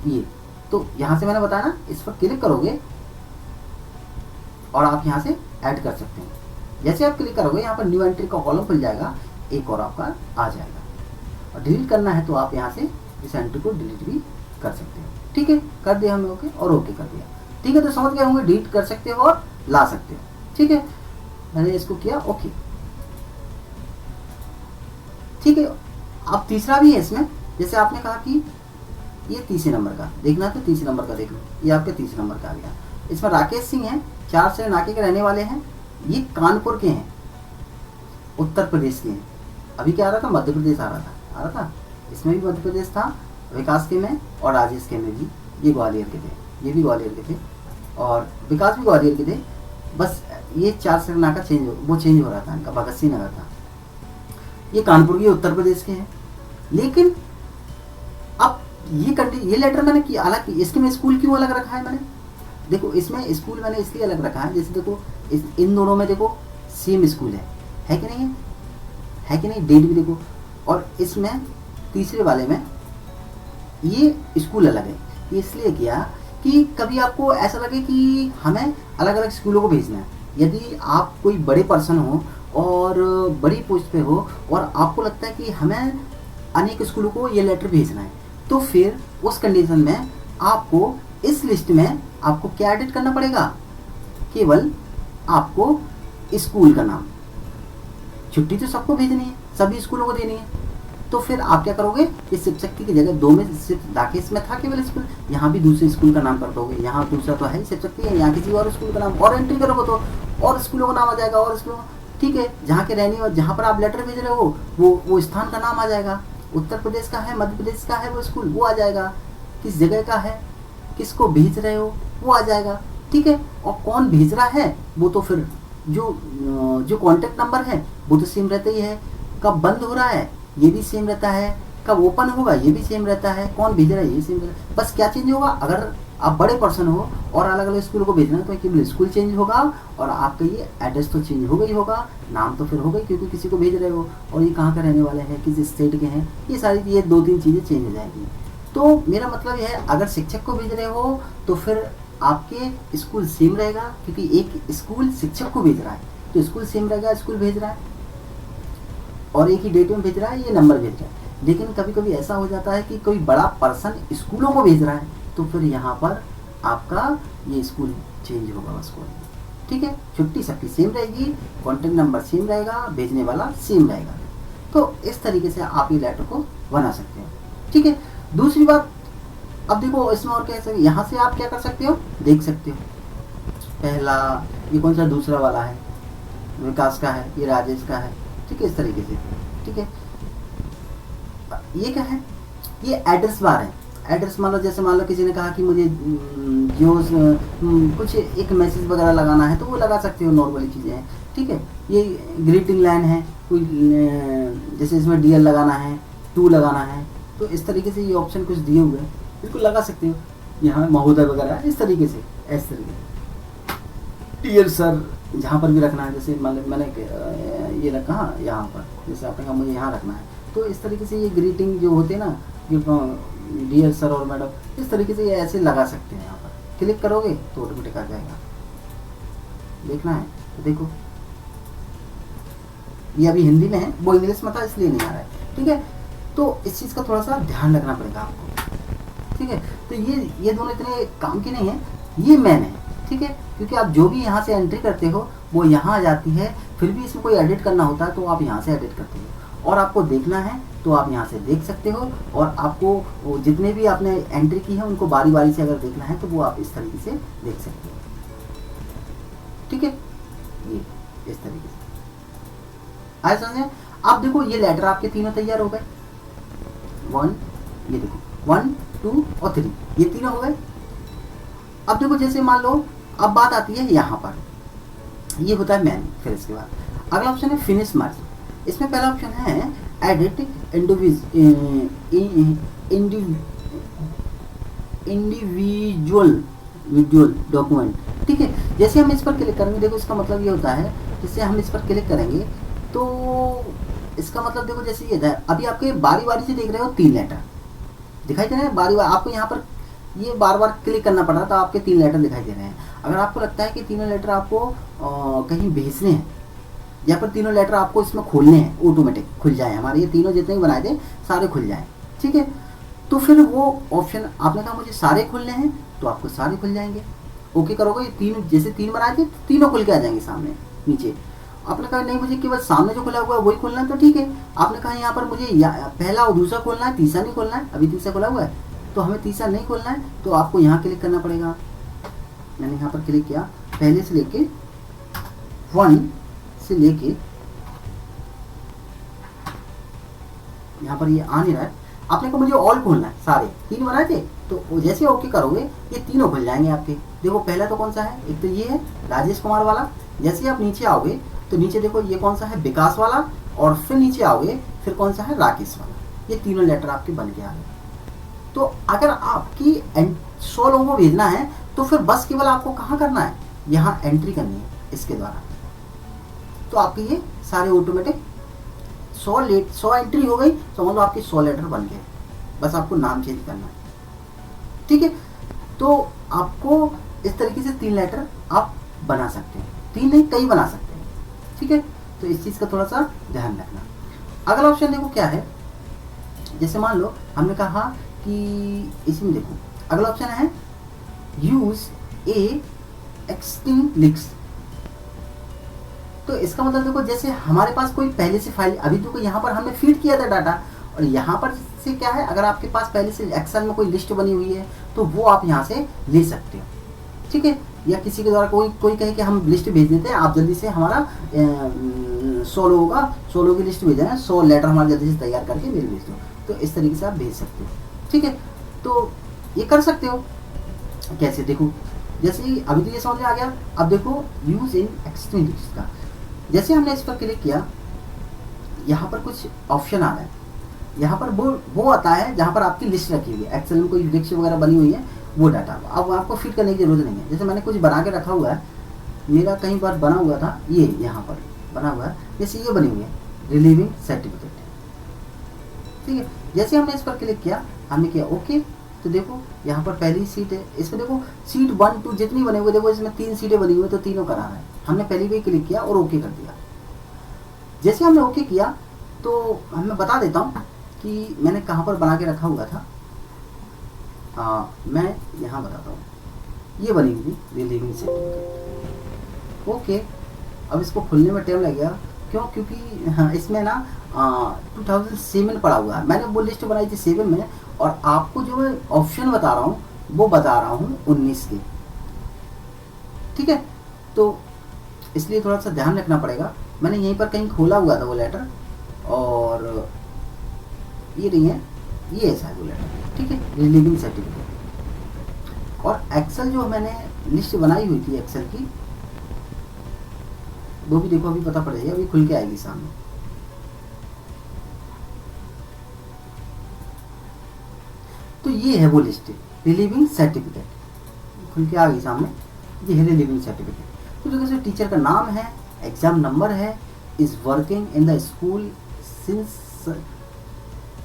ये तो यहाँ से मैंने बताया ना, इस पर क्लिक करोगे और आप यहाँ से ऐड कर सकते हैं। जैसे आप क्लिक करोगे यहाँ पर न्यू एंट्री का कॉलम खुल जाएगा, एक और आपका आ जाएगा। और डिलीट करना है तो आप यहाँ से इस एंट्री को डिलीट भी कर सकते हो, ठीक है। कर दिया हमने ओके और ओके कर दिया, ठीक है। तो समझ गए होंगे, डिलीट कर सकते हो और ला सकते हो, ठीक है। मैंने इसको किया ओके, ठीक है। अब तीसरा भी है इसमें, जैसे आपने कहा कि ये तीसरे नंबर का देखना, तो तीसरे नंबर का देख लो, ये आपके तीसरे नंबर का आ गया। इसमें राकेश सिंह है, 4 से नाके के रहने वाले हैं, ये कानपुर के हैं, उत्तर प्रदेश के हैं। अभी क्या आ रहा था, मध्य प्रदेश आ रहा था, इसमें भी मध्य प्रदेश था, विकास के में और राजेश के में भी। ये ग्वालियर के थे, ये भी ग्वालियर के थे और विकास भी ग्वालियर के थे। बस ये 4 से नाका चेंज हो रहा था, इनका भगत सिंह नगर था। ये कानपुर के उत्तर प्रदेश के हैं। लेकिन अब ये लेटर मैंने किया, हालांकि इसके में स्कूल क्यों अलग रखा है मैंने, देखो इसमें स्कूल मैंने इसलिए अलग रखा है, जैसे देखो इन दोनों में देखो सेम स्कूल है कि नहीं है कि नहीं, डेट भी देखो। और इसमें तीसरे वाले में ये स्कूल अलग है। ये इसलिए किया कि कभी आपको ऐसा लगे कि हमें अलग अलग स्कूलों को भेजना है। यदि आप कोई बड़े पर्सन हो और बड़ी पोस्ट पे हो और आपको लगता है कि हमें अनेक स्कूलों को ये लेटर भेजना है, तो फिर उस कंडीशन में आपको इस लिस्ट में आपको क्या एडिट करना पड़ेगा, केवल आपको स्कूल का नाम। छुट्टी तो सबको भेजनी है, सभी स्कूलों को देनी है, तो फिर आप क्या करोगे, इस शिव शक्ति की जगह 2 में सिर्फ राकेश में था केवल स्कूल, यहाँ भी दूसरे स्कूल का नाम कर दोगे। यहाँ दूसरा तो है शिव शक्ति है, यहाँ किसी और स्कूल का नाम और एंट्री करोगे तो और स्कूलों का नाम आ जाएगा, और स्कूलों, ठीक है। जहाँ के रहने और जहाँ पर आप लेटर भेज रहे हो वो स्थान का नाम आ जाएगा। उत्तर प्रदेश का है, मध्य प्रदेश का है वो स्कूल, वो आ जाएगा। किस जगह का है, किसको भेज रहे हो, वो आ जाएगा, ठीक है। और कौन भेज रहा है वो तो फिर जो कॉन्टेक्ट नंबर है वो तो सेम रहता ही है। कब बंद हो रहा है ये भी सेम रहता है, कब ओपन होगा ये भी सेम रहता है, कौन भेज रहा है ये सेम रहता है। बस क्या चेंज होगा, अगर आप बड़े पर्सन हो और अलग अलग स्कूल को भेजना है तो केवल स्कूल चेंज होगा और आपका ये एड्रेस तो चेंज हो गई होगा, नाम तो फिर हो गई क्योंकि किसी को भेज रहे हो, और ये कहाँ का रहने वाले हैं, किस स्टेट के हैं, ये सारी ये 2-3 चीज़ें चेंज हो जाएंगी। तो मेरा मतलब यह है, अगर शिक्षक को भेज रहे हो तो फिर आपके स्कूल सेम रहेगा, क्योंकि एक स्कूल शिक्षक को भेज रहा है तो स्कूल सेम रहेगा, स्कूल भेज रहा है और एक ही डेट में भेज रहा है, ये नंबर भेज रहा है। लेकिन कभी कभी ऐसा हो जाता है कि कोई बड़ा पर्सन स्कूलों को भेज रहा है तो फिर यहाँ पर आपका ये स्कूल चेंज होगा बस कोई, ठीक है। छुट्टी सबकी सेम रहेगी, कॉन्टेक्ट नंबर सेम रहेगा, भेजने वाला सेम रहेगा। तो इस तरीके से आप ये लेटर को बना सकते हो, ठीक है। दूसरी बात, अब देखो इसमें और क्या है, यहाँ से आप क्या कर सकते हो, देख सकते हो। पहला ये कौन सा, दूसरा वाला है, विकास का है, ये राजेश का है, ठीक है, इस तरीके से, ठीक है। ये क्या है, ये एड्रेस बार है। एड्रेस मान लो किसी ने कहा कि मुझे जो कुछ एक मैसेज वगैरह लगाना है तो वो लगा सकते हो, नॉर्मली चीज़ें हैं, ठीक है। ये ग्रीटिंग लाइन है, कोई जैसे इसमें डीएल लगाना है, टू लगाना है, तो इस तरीके से ये ऑप्शन कुछ दिए हुए हैं, बिल्कुल लगा सकते हो। यहाँ महोदय वगैरह इस तरीके से, इस तरीके डियर सर जहाँ पर भी रखना है, जैसे मैंने ये रखा यहाँ पर, जैसे आपने कहा मुझे यहाँ रखना है, तो इस तरीके से ये ग्रीटिंग जो होते हैं ना, डियर सर और मैडम, इस तरीके से ये ऐसे लगा सकते हैं। यहाँ पर क्लिक करोगे तो ऑटोमेटिक आ जाएगा, देखना है तो देखो। ये अभी हिंदी में है, वो इंग्लिश में था इसलिए नहीं आ रहा है, ठीक है। तो इस चीज़ का थोड़ा सा ध्यान रखना पड़ेगा आपको, ठीक है। तो ये दोनों इतने काम के नहीं है, ये मैन है, ठीक है, क्योंकि आप जो भी यहाँ से एंट्री करते हो वो यहाँ आ जाती है, फिर भी इसमें कोई एडिट करना होता है तो आप यहाँ से एडिट करते हो, और आपको देखना है तो आप यहाँ से देख सकते हो, और आपको जितने भी आपने एंट्री की है उनको बारी बारी से अगर देखना है तो वो आप इस तरीके से देख सकते हो, ठीक है, ये इस तरीके से आए समझे। अब देखो ये लेटर आपके तीनों तैयार हो गए, 1, ये देखो 1 2 और 3, ये तीनों हो गए। अब देखो जैसे मान लो अब बात आती है यहाँ पर, ये होता है मैन, फिर इसके बाद अगला ऑप्शन है फिनिश मर्ज। इसमें पहला ऑप्शन है एडिट इंडिविजुअल डॉक्यूमेंट, ठीक है। जैसे हम इस पर क्लिक करेंगे, देखो इसका मतलब ये होता है, जैसे हम इस पर क्लिक करेंगे तो इसका मतलब देखो जैसे ये था, अभी आपके बारी बारी से देख रहे हो 3 लेटर दिखाई दे रहे हैं, बारी बार आपको यहाँ पर ये बार बार क्लिक करना पड़ रहा है तो आपके 3 लेटर दिखाई दे रहे हैं। अगर आपको लगता है कि तीनों लेटर आपको कहीं भेजने हैं या फिर तीनों लेटर आपको इसमें खोलने हैं, ऑटोमेटिक खुल जाए, हमारे ये तीनों जितने भी बनाए थे सारे खुल जाएं, ठीक है, तो फिर वो ऑप्शन आपने कहा मुझे सारे खुलने हैं तो आपको सारे खुल जाएंगे, ओके करोगे, ये 3 जैसे 3 बनाए थे तीनों खुल के आ जाएंगे सामने नीचे। आपने कहा नहीं मुझे केवल सामने जो खुला हुआ है वही खोलना है, तो ठीक है, आपने कहा यहाँ पर मुझे पहला और दूसरा खोलना है, तीसरा नहीं खोलना है, अभी तीसरा खुला हुआ है तो हमें तीसरा नहीं खोलना है, तो आपको यहाँ क्लिक करना पड़ेगा। मैंने यहाँ पर क्लिक किया, पहले से लेके 1 से लेके यहाँ पर ये आ नहीं रहा है, आपने कहा मुझे ऑल खोलना है, सारे 3 बनाए थे तो जैसे ओके करोगे ये तीनों खुल जाएंगे आपके। देखो पहला तो कौन सा है, एक तो ये है राजेश कुमार वाला, जैसे आप नीचे आओगे तो नीचे देखो ये कौन सा है विकास वाला, और फिर नीचे आओगे फिर कौन सा है राकेश वाला, ये तीनों लेटर आपके बन के आ गए। तो अगर आपकी 100 लोगों को भेजना है तो फिर बस केवल आपको कहाँ करना है, यहाँ एंट्री करनी है इसके द्वारा, तो आपके ये सारे ऑटोमेटिक 100 एंट्री हो गई, समझ लो आपके 100 लेटर बन गए, बस आपको नाम चेंज करना है, ठीक है। तो आपको इस तरीके से 3 लेटर आप बना सकते हैं, 3 नहीं कई बना सकते हैं, ठीक है, तो इस चीज़ का थोड़ा सा ध्यान रखना। अगला ऑप्शन देखो क्या है, जैसे मान लो हमने कहा कि इसमें देखो अगला ऑप्शन है यूज ए एक्सटिंग लिंक्स, तो इसका मतलब देखो जैसे हमारे पास कोई पहले से फाइल, अभी देखो यहाँ पर हमने फीड किया था डाटा, और यहाँ पर से क्या है, अगर आपके पास पहले से एक्सेल में कोई लिस्ट बनी हुई है तो वो आप यहाँ से ले सकते हो, ठीक है, या किसी के द्वारा कोई कहे कि हम लिस्ट भेज देते हैं, आप जल्दी से हमारा 100 लोगों का 100 लोगों की लिस्ट भेज देना, 100 लेटर हमारे जल्दी से तैयार करके मेल भेज दो, तो इस तरीके से आप भेज सकते हो, ठीक है। तो ये कर सकते हो कैसे, देखो जैसे ही अभी तो ये समझ में आ गया। अब देखो यूज इन एक्सटेंड लिस्ट का, जैसे हमने इस पर क्लिक किया, यहाँ पर कुछ ऑप्शन आ रहा है, यहाँ पर वो आता है जहाँ पर आपकी लिस्ट रखी हुई है, एक्सेल में कोई लिस्ट वगैरह बनी हुई है वो डाटा, अब आपको फिट करने की जरूरत नहीं है। जैसे मैंने कुछ बना के रखा हुआ है, मेरा कहीं पर बना हुआ था, ये यहाँ पर बना हुआ है, जैसे ये बनी हुई है रिलीविंग सर्टिफिकेट, ठीक है। जैसे हमने इस पर क्लिक किया, हमने किया ओके, तो देखो यहाँ पर पहली सीट है, इसमें देखो सीट 1 2 जितनी बने हुए, देखो इसमें 3 सीटें बनी हुई तो तीनों करा रहा है, हमने पहली भी क्लिक किया और ओके कर दिया। जैसे हमने ओके किया तो मैं बता देता हूँ कि मैंने कहाँ पर बना के रखा हुआ था, मैं यहाँ बताता हूँ, ये बनी हुई रिलीविंग सर्टिफिकेट, ओके। अब इसको खुलने में टाइम लगेगा, क्यों, क्योंकि हाँ इसमें ना 2007 पड़ा हुआ है, मैंने वो लिस्ट बनाई थी 7 में, और आपको जो मैं ऑप्शन बता रहा हूँ वो बता रहा हूँ 19 के, ठीक है, तो इसलिए थोड़ा सा ध्यान रखना पड़ेगा। मैंने यहीं पर कहीं खोला हुआ था वो लेटर, और ये नहीं है, ये ऐसा है वो लेटर, ठीक है, रिलीविंग सर्टिफिकेट। और एक्सेल जो मैंने लिस्ट बनाई हुई थी एक्सेल की, वो भी देखो अभी पता पड़ जाएगा, अभी खुल के आएगी सामने, तो ये है वो लिस्ट रिलीविंग सर्टिफिकेट, खुल के आ गई सामने, ये है रिलीविंग सर्टिफिकेट। तो देखो टीचर का नाम है, एग्जाम नंबर है, is working in the school since,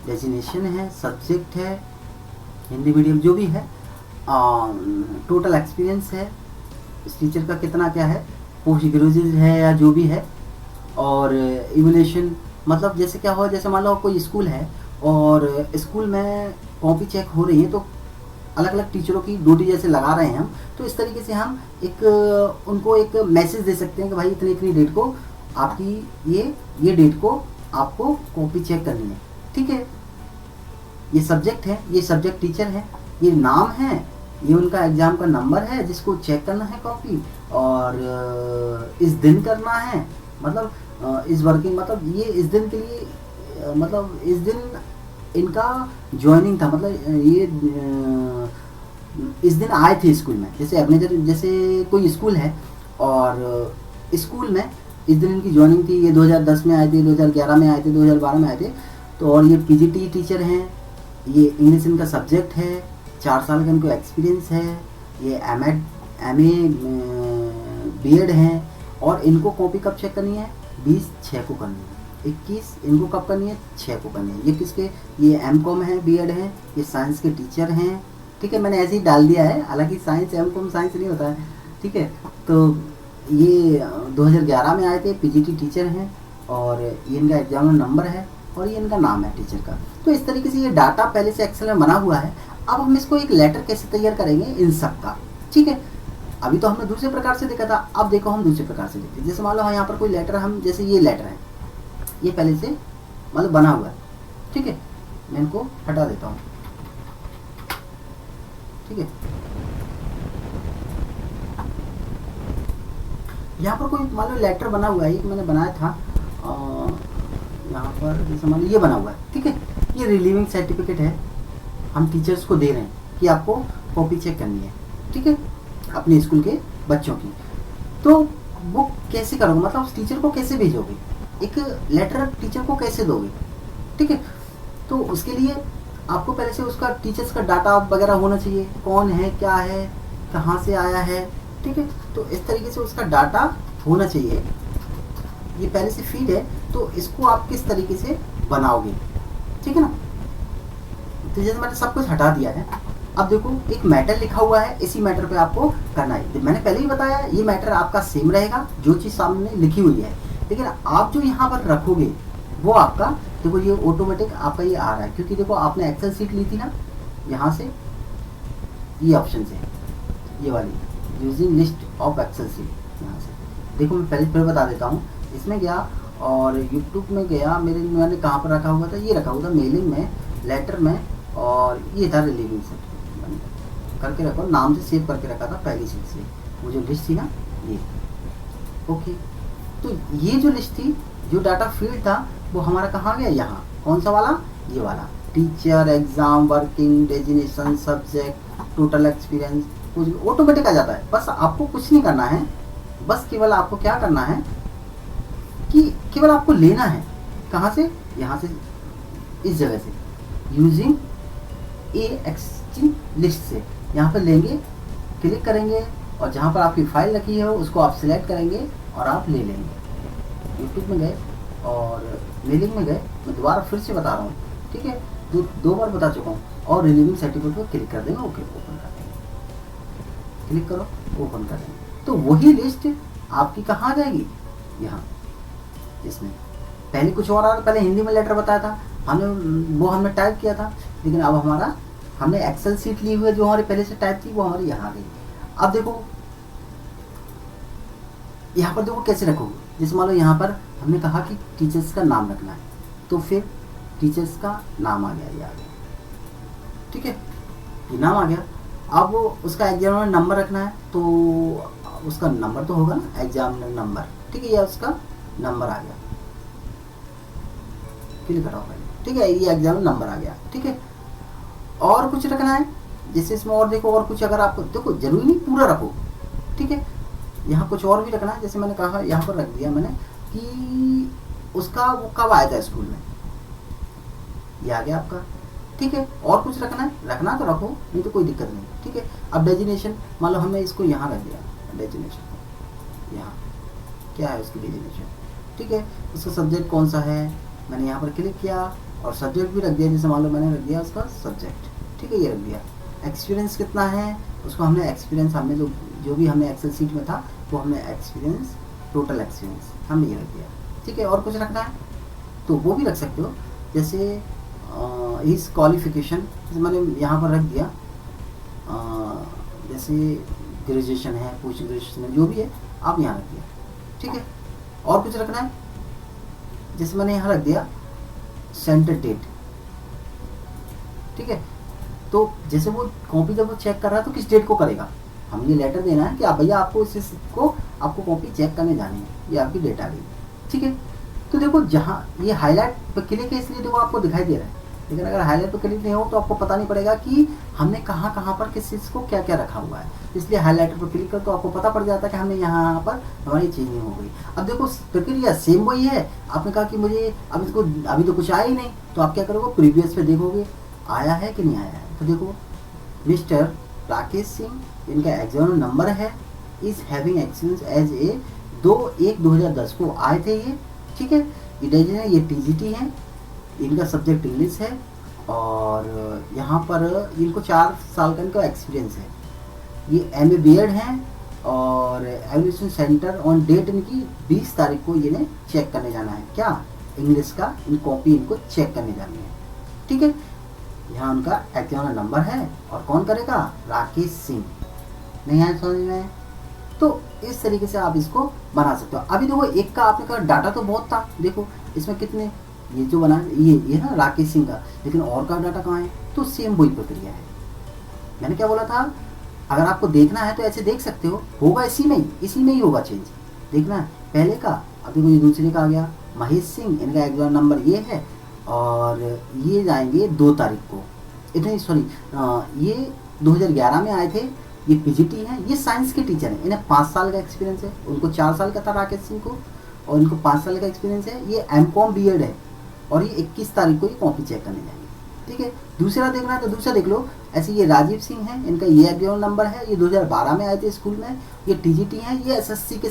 designation है, सब्जेक्ट है हिंदी मीडियम जो भी है, टोटल एक्सपीरियंस है इस टीचर का कितना क्या है, पोस्ट ग्रेजुएट है या जो भी है, और इवोल्यूशन मतलब जैसे क्या हो, जैसे मान लो कोई स्कूल है और स्कूल में कॉपी चेक हो रही है, तो अलग अलग टीचरों की ड्यूटी जैसे लगा रहे हैं हम, तो इस तरीके से हम एक उनको एक मैसेज दे सकते हैं कि भाई इतनी इतनी डेट को आपकी ये डेट को आपको कॉपी चेक करनी है। ठीक है, ये सब्जेक्ट है, ये सब्जेक्ट टीचर है, ये नाम है, ये उनका एग्ज़ाम का नंबर है जिसको चेक करना है कॉपी, और इस दिन करना है, मतलब इस वर्किंग, मतलब ये इस दिन के लिए, मतलब इस दिन इनका ज्वाइनिंग था, मतलब ये इस दिन आए थे स्कूल में। जैसे एग्नेजर, जैसे कोई स्कूल है और स्कूल में इस दिन इनकी ज्वाइनिंग थी, ये 2010 में आए थे, 2011 में आए थे, 2012 में आए थे। तो और ये पीजीटी टीचर हैं, ये इंग्लिश इनका सब्जेक्ट है, 4 साल का इनको एक्सपीरियंस है, ये एमए बीएड हैं, और इनको कॉपी कब चेक करनी है, 20/6 को करनी है, 21 इनको कब करनी है, 6 को करनी है। ये किसके, ये एमकॉम है, बीएड हैं, ये साइंस के टीचर हैं। ठीक है, मैंने ऐसे ही डाल दिया है, हालांकि साइंस एमकॉम साइंस नहीं होता है। ठीक है, तो ये 2011 में आए थे, पीजीटी टीचर हैं, और ये इनका एग्जाम नंबर है, और ये इनका नाम है टीचर का। तो इस तरीके से ये डाटा पहले से एक्सेल में बना हुआ है। अब हम इसको एक लेटर कैसे तैयार करेंगे इन सब का। ठीक है, अभी तो हमने दूसरे प्रकार से देखा था, अब देखो हम दूसरे प्रकार से देखते हैं। जैसे मान लो यहाँ पर कोई लेटर, हम जैसे ये लेटर है, ये पहले से मतलब बना हुआ है। ठीक है, मैं इनको हटा देता हूँ। ठीक है, यहाँ पर कोई मान लो लेटर बना हुआ है, एक मैंने बनाया था यहाँ पर, जैसे मान लो ये बना हुआ है। ठीक है, ये रिलीविंग सर्टिफिकेट है, हम टीचर्स को दे रहे हैं कि आपको कॉपी चेक करनी है। ठीक है, अपने स्कूल के बच्चों की। तो वो कैसे करोगे, मतलब उस टीचर को कैसे भेजोगे, एक लेटर टीचर को कैसे दोगे। ठीक है, तो उसके लिए आपको पहले से उसका टीचर्स का डाटा वगैरह होना चाहिए, कौन है, क्या है, कहाँ से आया है। ठीक है, तो इस तरीके से उसका डाटा होना चाहिए। ये पहले से फीड है, तो इसको आप किस तरीके से बनाओगे। ठीक है ना, तो जैसे मैंने सब कुछ हटा दिया है, अब देखो एक मैटर लिखा हुआ है, इसी मैटर पे आपको करना है। मैंने पहले ही बताया ये मैटर आपका सेम रहेगा, जो चीज़ सामने लिखी हुई है, लेकिन आप जो यहाँ पर रखोगे वो आपका, देखो ये ऑटोमेटिक आपका ये आ रहा है, क्योंकि देखो आपने एक्सेल सीट ली थी ना, यहाँ से ये ऑप्शन से, ये वाली using list of Excel sheet, यहाँ से देखो मैं पहले फिर बता देता हूँ। इसमें गया और यूट्यूब में गया, मैंने कहाँ पर रखा हुआ था, ये रखा हुआ था मेलिंग में, लेटर में, और ये था रिलीविंग सर्टिफिकेट करके रखो, नाम से सेव करके रखा था पहली सीट से, वो जो लिस्ट थी ना ये। ओके, तो ये जो लिस्ट थी, जो डाटा फील्ड था, वो हमारा कहाँ गया, यहाँ। कौन सा वाला, ये वाला, teacher, exam, working, designation, subject, total experience, कुछ ऑटोमेटिक आ जाता है। बस आपको कुछ नहीं करना है, बस केवल आपको क्या करना है कि केवल आपको लेना है, कहाँ से, यहाँ से, इस जगह से, यूजिंग ए एक्सचेंज लिस्ट से, यहाँ पर लेंगे, क्लिक करेंगे, और जहाँ पर आपकी फाइल रखी है उसको आप सिलेक्ट करेंगे और आप ले लेंगे। यूट्यूब में गए और मेलिंग में गए, मैं दोबारा फिर से बता रहा हूँ। ठीक है, दो बार बता चुका हूँ, और रिलीविंग सर्टिफिकेट को क्लिक कर देंगे, ओके ओपन कर देंगे, क्लिक करो ओपन कर देंगे। तो वही लिस्ट आपकी कहाँ जाएगी, यहाँ, इसमें। पहले कुछ और आ रहा, पहले हिंदी में लेटर बताया था हमने टाइप किया था, लेकिन अब हमारा हमने एक्सेल सीट ली हुई है, जो हमारी पहले से टाइप थी वो हमारी यहाँ आ गई। अब देखो यहाँ पर देखो कैसे रखोगे, जैसे मान लो यहाँ पर हमने कहा कि टीचर्स का नाम रखना है, तो फिर टीचर्स का नाम आ गया, ये आ गया। ठीक है, ये नाम आ गया। अब वो उसका एग्जामिनर नंबर रखना है, तो उसका नंबर तो होगा ना, एग्जामिनर नंबर। ठीक है, ये उसका नंबर आ गया, क्लिक कराओ पहले। ठीक है, ये एग्जामिनर नंबर आ गया। ठीक है, और कुछ रखना है, जैसे इसमें और देखो, और कुछ अगर आपको देखो, जरूरी नहीं पूरा रखो। ठीक है, यहाँ कुछ और भी रखना है, जैसे मैंने कहा यहाँ पर रख दिया मैंने कि उसका वो कब आया था स्कूल में, ये आ गया आपका। ठीक है, और कुछ रखना है, रखना तो रखो, नहीं तो कोई दिक्कत नहीं। ठीक है, अब डेजिग्नेशन, मान लो हमने इसको यहाँ रख दिया, डेजिग्नेशन यहाँ क्या है उसकी डेजिग्नेशन। ठीक है, उसका सब्जेक्ट कौन सा है, मैंने यहाँ पर क्लिक किया और सब्जेक्ट भी रख दिया, जैसे मान लो मैंने रख दिया उसका सब्जेक्ट। ठीक है, ये रख दिया। एक्सपीरियंस कितना है, उसको हमने एक्सपीरियंस, हमने जो भी हमने एक्सेल सीट में था वो हमने एक्सपीरियंस, टोटल एक्सपीरियंस हमने ये रख दिया। ठीक है, और कुछ रखना है तो वो भी रख सकते हो, जैसे इस क्वालिफिकेशन मैंने यहाँ पर रख दिया, जैसे ग्रेजुएशन है, पोस्ट ग्रेजुएशन है, जो भी है आप यहाँ रख दिया, ठीक है। और कुछ रखना है, जैसे मैंने यहाँ रख दिया सेंटर डेट, ठीक है। तो जैसे वो कॉपी जब वो चेक कर रहा है तो किस डेट को करेगा, हम ये लेटर देना है कि आप भैया आपको इस को आपको कॉपी चेक करने जानी है, ये आपकी डेट आ गई, ठीक है। तो देखो जहाँ ये हाईलाइट पर क्लिक है इसलिए देखो आपको दिखाई दे रहा है, लेकिन अगर हाईलाइट पर क्लिक नहीं हो तो आपको पता नहीं पड़ेगा कि हमने कहाँ कहाँ पर किस चीज़ को क्या क्या रखा हुआ है। इसलिए हाईलाइटर पर क्लिक कर तो आपको पता पड़ जाता है कि हमने यहाँ पर हमारी चेंजिंग हो गई। अब देखो प्रक्रिया सेम वही है, आपने कहा कि मुझे अब इसको अभी तो कुछ आया ही नहीं, तो आप क्या करोगे, प्रीवियस पे देखोगे आया है कि नहीं आया है। तो देखो मिस्टर राकेश सिंह, इनका एग्जाम नंबर है, is having experience as a 2/1/2010 को आए थे ये, ठीक है। ये टीजीटी है, इनका सब्जेक्ट इंग्लिश है, और यहाँ पर इनको 4 साल का इनका एक्सपीरियंस है। ये एमए बीएड हैं, और एवल्यूशन सेंटर ऑन डेट इनकी 20 तारीख को इन्हें चेक करने जाना है, क्या इंग्लिश का इन कॉपी इनको चेक करने जानी है, ठीक है। यहाँ उनका एग्जाम नंबर है, और कौन करेगा, राकेश सिंह। नहीं आया समझ में? तो इस तरीके से आप इसको बना सकते हो। अभी देखो एक का आपने कहा डाटा तो बहुत था, देखो इसमें कितने ये जो बना ये ना राकेश सिंह का, लेकिन और का डाटा कहाँ है, तो सेम वही प्रक्रिया है। मैंने क्या बोला था, अगर आपको देखना है तो ऐसे देख सकते हो, होगा इसी में ही होगा चेंज, देखना है पहले का। अब देखो ये दूसरे का आ गया महेश सिंह, इनका एग्जाम नंबर ये है, और ये जाएंगे 2 तारीख को, इतने सॉरी ये 2011 में आए थे। ये पीजीटी हैं, ये साइंस के टीचर हैं, इन्हें 5 साल का एक्सपीरियंस है, उनको 4 साल का था राकेश सिंह को, और इनको 5 साल का एक्सपीरियंस है। ये एमकॉम बीएड है, और ये 21 तारीख को ये कॉपी चेक करने जाएंगे, ठीक है। दूसरा देखना है तो दूसरा देख लो। ऐसे ये राजीव सिंह हैं, इनका ये एग्जाम नंबर है, ये 2012 में आए थे स्कूल में, ये टीजीटी हैं, ये एसएससी के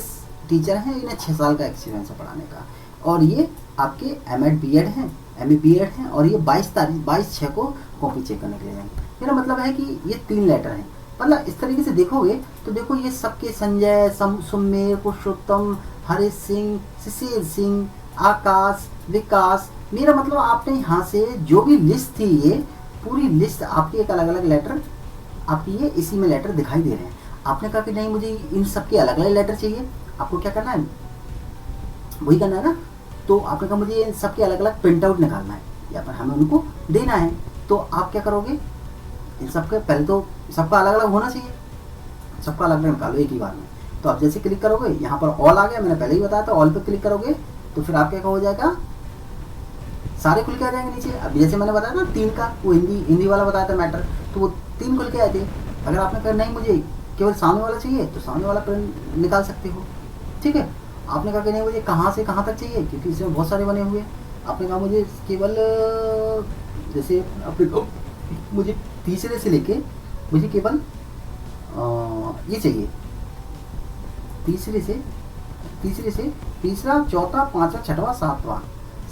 टीचर हैं, इन्हें 6 साल का एक्सपीरियंस है पढ़ाने का, और ये आपके एमएड बीएड हैं, एमए बीएड हैं, और ये 22/6 को कॉपी चेक करने के लिए जाएंगे। मेरा मतलब है कि ये 3 लेटर हैं, मतलब इस तरीके से देखोगे तो देखो ये सबके संजय, सुमेर, पुरुषोत्तम, हरीश सिंह, सुशील सिंह, आकाश, विकास। मेरा मतलब आपने यहाँ से जो भी लिस्ट थी, ये पूरी लिस्ट आपकी एक अलग अलग लेटर आपकी ये इसी में लेटर दिखाई दे रहे हैं। आपने कहा कि नहीं मुझे इन सबके अलग अलग लेटर चाहिए, आपको क्या करना है, वही करना है ना। तो आपने कहा मुझे इन सबके अलग अलग प्रिंट आउट निकालना है, या फिर हमें उनको देना है। तो आप क्या करोगे, इन सबके पहले तो सबका अलग अलग होना चाहिए, सबका अलग अलग निकालो एक ही बार में। तो आप जैसे क्लिक करोगे, यहाँ पर ऑल आ गया, मैंने पहले ही बताया था, ऑल पे क्लिक करोगे तो फिर आप क्या हो जाएगा, सारे खुल के आ जाएंगे नीचे। अब जैसे मैंने बताया ना 3 का, वो हिंदी वाला बताया था मैटर, तो वो 3 खुल के आए थे। अगर आपने कहा नहीं मुझे केवल सामने वाला चाहिए, तो सामने वाला प्रिंट निकाल सकते हो, ठीक है। आपने कहा कि नहीं मुझे कहाँ से कहाँ तक चाहिए, क्योंकि इसमें बहुत सारे बने हुए हैं। आपने कहा मुझे केवल जैसे अपने मुझे तीसरे से लेके मुझे केवल ये चाहिए, तीसरे से तीसरा, चौथा, 5वां, 6वां,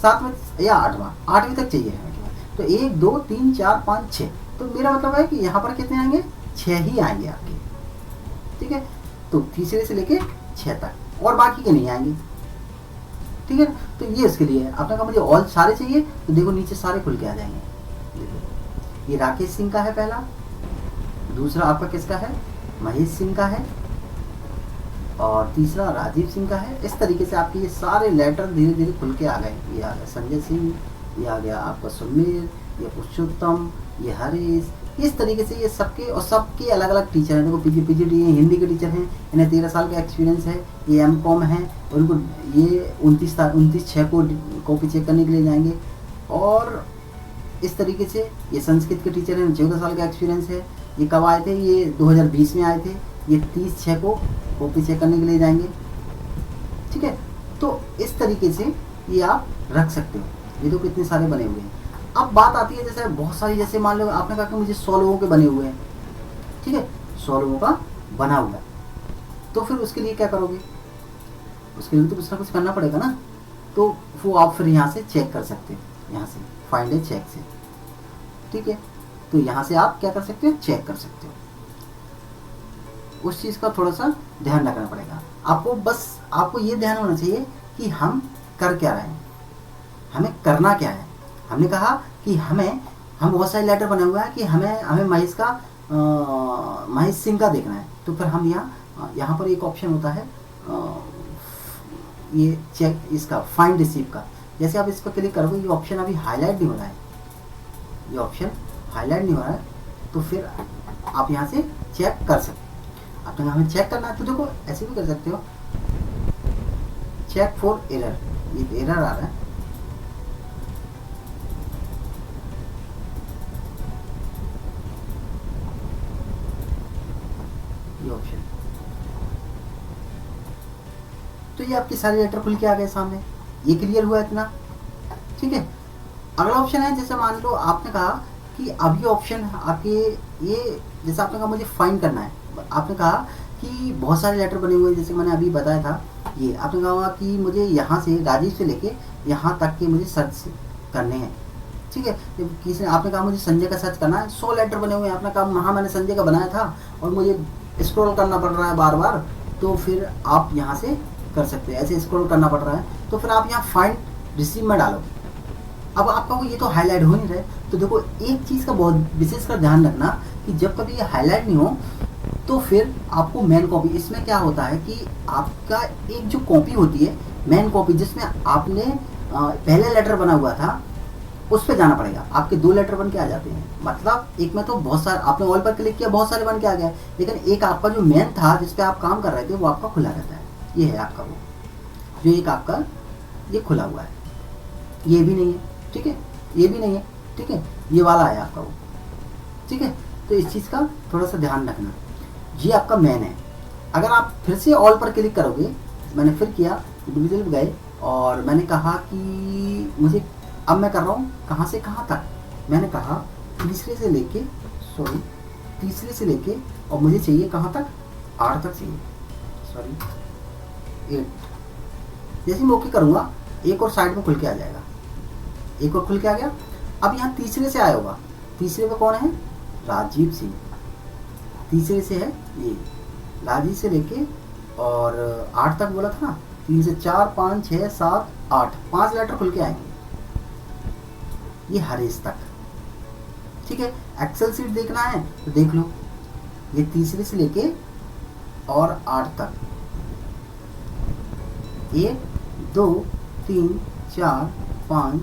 7वां या 8वीं तक चाहिए हमें केवल। तो 1 2 3 4 5 6, तो मेरा मतलब है कि यहाँ पर कितने आएंगे, 6 ही आएंगे आपके, ठीक है। तो तीसरे से लेके 6 तक, और बाकी के नहीं आएंगे, ठीक है। तो ये इसके लिए है। आपने कहा मुझे ऑल सारे चाहिए, तो देखो नीचे सारे खुल के आ जाएंगे। ये राकेश सिंह का है पहला, दूसरा आपका किसका है, महेश सिंह का है, और तीसरा राजीव सिंह का है। इस तरीके से आपके ये सारे लेटर धीरे धीरे खुल के आ गए। ये आ गया संजय सिंह, ये आ गया आपका सुमेर, ये पुरुषोत्तम, ये हरीश। इस तरीके से ये सबके और सबके अलग अलग टीचर हैं। देखो पीजीटी हैं, हिंदी के टीचर हैं, इन्हें 13 साल का एक्सपीरियंस है। ये एमकॉम है, उनको ये 29/6 को कॉपी चेक करने के लिए जाएंगे। और इस तरीके से ये संस्कृत के टीचर हैं, 14 साल का एक्सपीरियंस है। ये कब आए थे, ये 2020 में आए थे। ये 30/6 को कॉपी चेक करने के लिए जाएंगे, ठीक है। तो इस तरीके से ये आप रख सकते हो। ये तो कितने सारे बने हुए हैं। अब बात आती है जैसे बहुत सारी, जैसे मान लो आपने कहा कि मुझे 100 लोगों के बने हुए हैं, ठीक है, 100 लोगों का बना हुआ है, तो फिर उसके लिए क्या करोगे, उसके लिए तो कुछ ना कुछ करना पड़ेगा ना। तो वो आप फिर यहाँ से चेक कर सकते हो, यहाँ से फाइंड ए चेक से, ठीक है। तो यहाँ से आप क्या कर सकते हो, चेक कर सकते हो। उस चीज़ का थोड़ा सा ध्यान रखना पड़ेगा आपको। बस आपको ये ध्यान होना चाहिए कि हम कर क्या रहे हैं, हमें करना क्या है। हमने कहा कि हम बहुत सारे लेटर बने हुए हैं कि हमें महेश का महेश सिंह का देखना है, तो फिर हम यहाँ पर एक ऑप्शन होता है ये चेक इसका फाइंड रिसीव का। जैसे आप इस पर क्लिक करोगे, ये ऑप्शन अभी हाईलाइट नहीं हो रहा है, ये ऑप्शन हाईलाइट नहीं हो रहा है, तो फिर आप यहाँ से चेक कर सकते हो। आपको हमें चेक करना है तो देखो ऐसे भी कर सकते हो, चेक फॉर एरर, ये एरर आ रहा है, ये ऑप्शन, तो ये आपके सारे लेटर खुल के आ गए सामने। ये क्लियर हुआ इतना, ठीक है। अगला ऑप्शन है, जैसे मान लो आपने कहा कि अब ये ऑप्शन आपके ये, जैसे आपने कहा मुझे फाइंड करना है, आपने कहा कि बहुत सारे लेटर बने हुए हैं, जैसे मैंने अभी बताया था, ये आपने कहा कि मुझे यहाँ से राजीव से लेके यहाँ तक के मुझे सर्च करने हैं, ठीक है। किसी ने आपने कहा मुझे संजय का सर्च करना है, 100 लेटर बने हुए हैं, आपने कहा हाँ मैंने संजय का बनाया था और मुझे स्क्रॉल करना पड़ रहा है बार बार, तो फिर आप यहाँ से कर सकते हैं, ऐसे स्क्रॉल करना पड़ रहा है, तो फिर आप यहाँ फाइंड रिसीव में डालो। अब आपका ये तो हाईलाइट हो नहीं रहे, तो देखो एक चीज़ का बहुत विशेषकर ध्यान रखना कि जब कभी ये हाईलाइट नहीं हो तो फिर आपको मेन कॉपी, इसमें क्या होता है कि आपका एक जो कॉपी होती है मेन कॉपी, जिसमें आपने पहले लेटर बना हुआ था उस पर जाना पड़ेगा। आपके 2 लेटर बन के आ जाते हैं, मतलब एक में तो बहुत सारे आपने ऑल पर क्लिक किया, बहुत सारे बन के आ गए, लेकिन एक आपका जो मेन था जिस पे आप काम कर रहे थे वो आपका खुला रहता है। ये है आपका वो जो एक आपका ये खुला हुआ है, ये भी नहीं है, ठीक है, ये भी नहीं है, ठीक है, ये वाला है आपका वो, ठीक है। तो इस चीज़ का थोड़ा सा ध्यान रखना, ये आपका मेन है। अगर आप फिर से ऑल पर क्लिक करोगे, मैंने फिर किया, इंडिविजुअल गए और मैंने कहा कि मुझे, अब मैं कर रहा हूँ कहाँ से कहाँ तक, मैंने कहा तीसरे से लेके और मुझे चाहिए कहाँ तक, 8 तक चाहिए, 8। जैसे मैं ओके करूँगा एक और साइड में खुल के आ जाएगा, एक और खुल के आ गया। अब यहाँ तीसरे से आया होगा, तीसरे पे कौन है, राजीव सिंह, तीसरे से है ये राजीव से लेके और 8 तक बोला था ना, 3 से 4 5 6 7 8, 5 लेटर खुल के आएंगे, ये हरीश तक, ठीक है। एक्सेल सीट देखना है तो देख लो, ये तीसरे से लेके और 8 तक, 1 2 3 4 5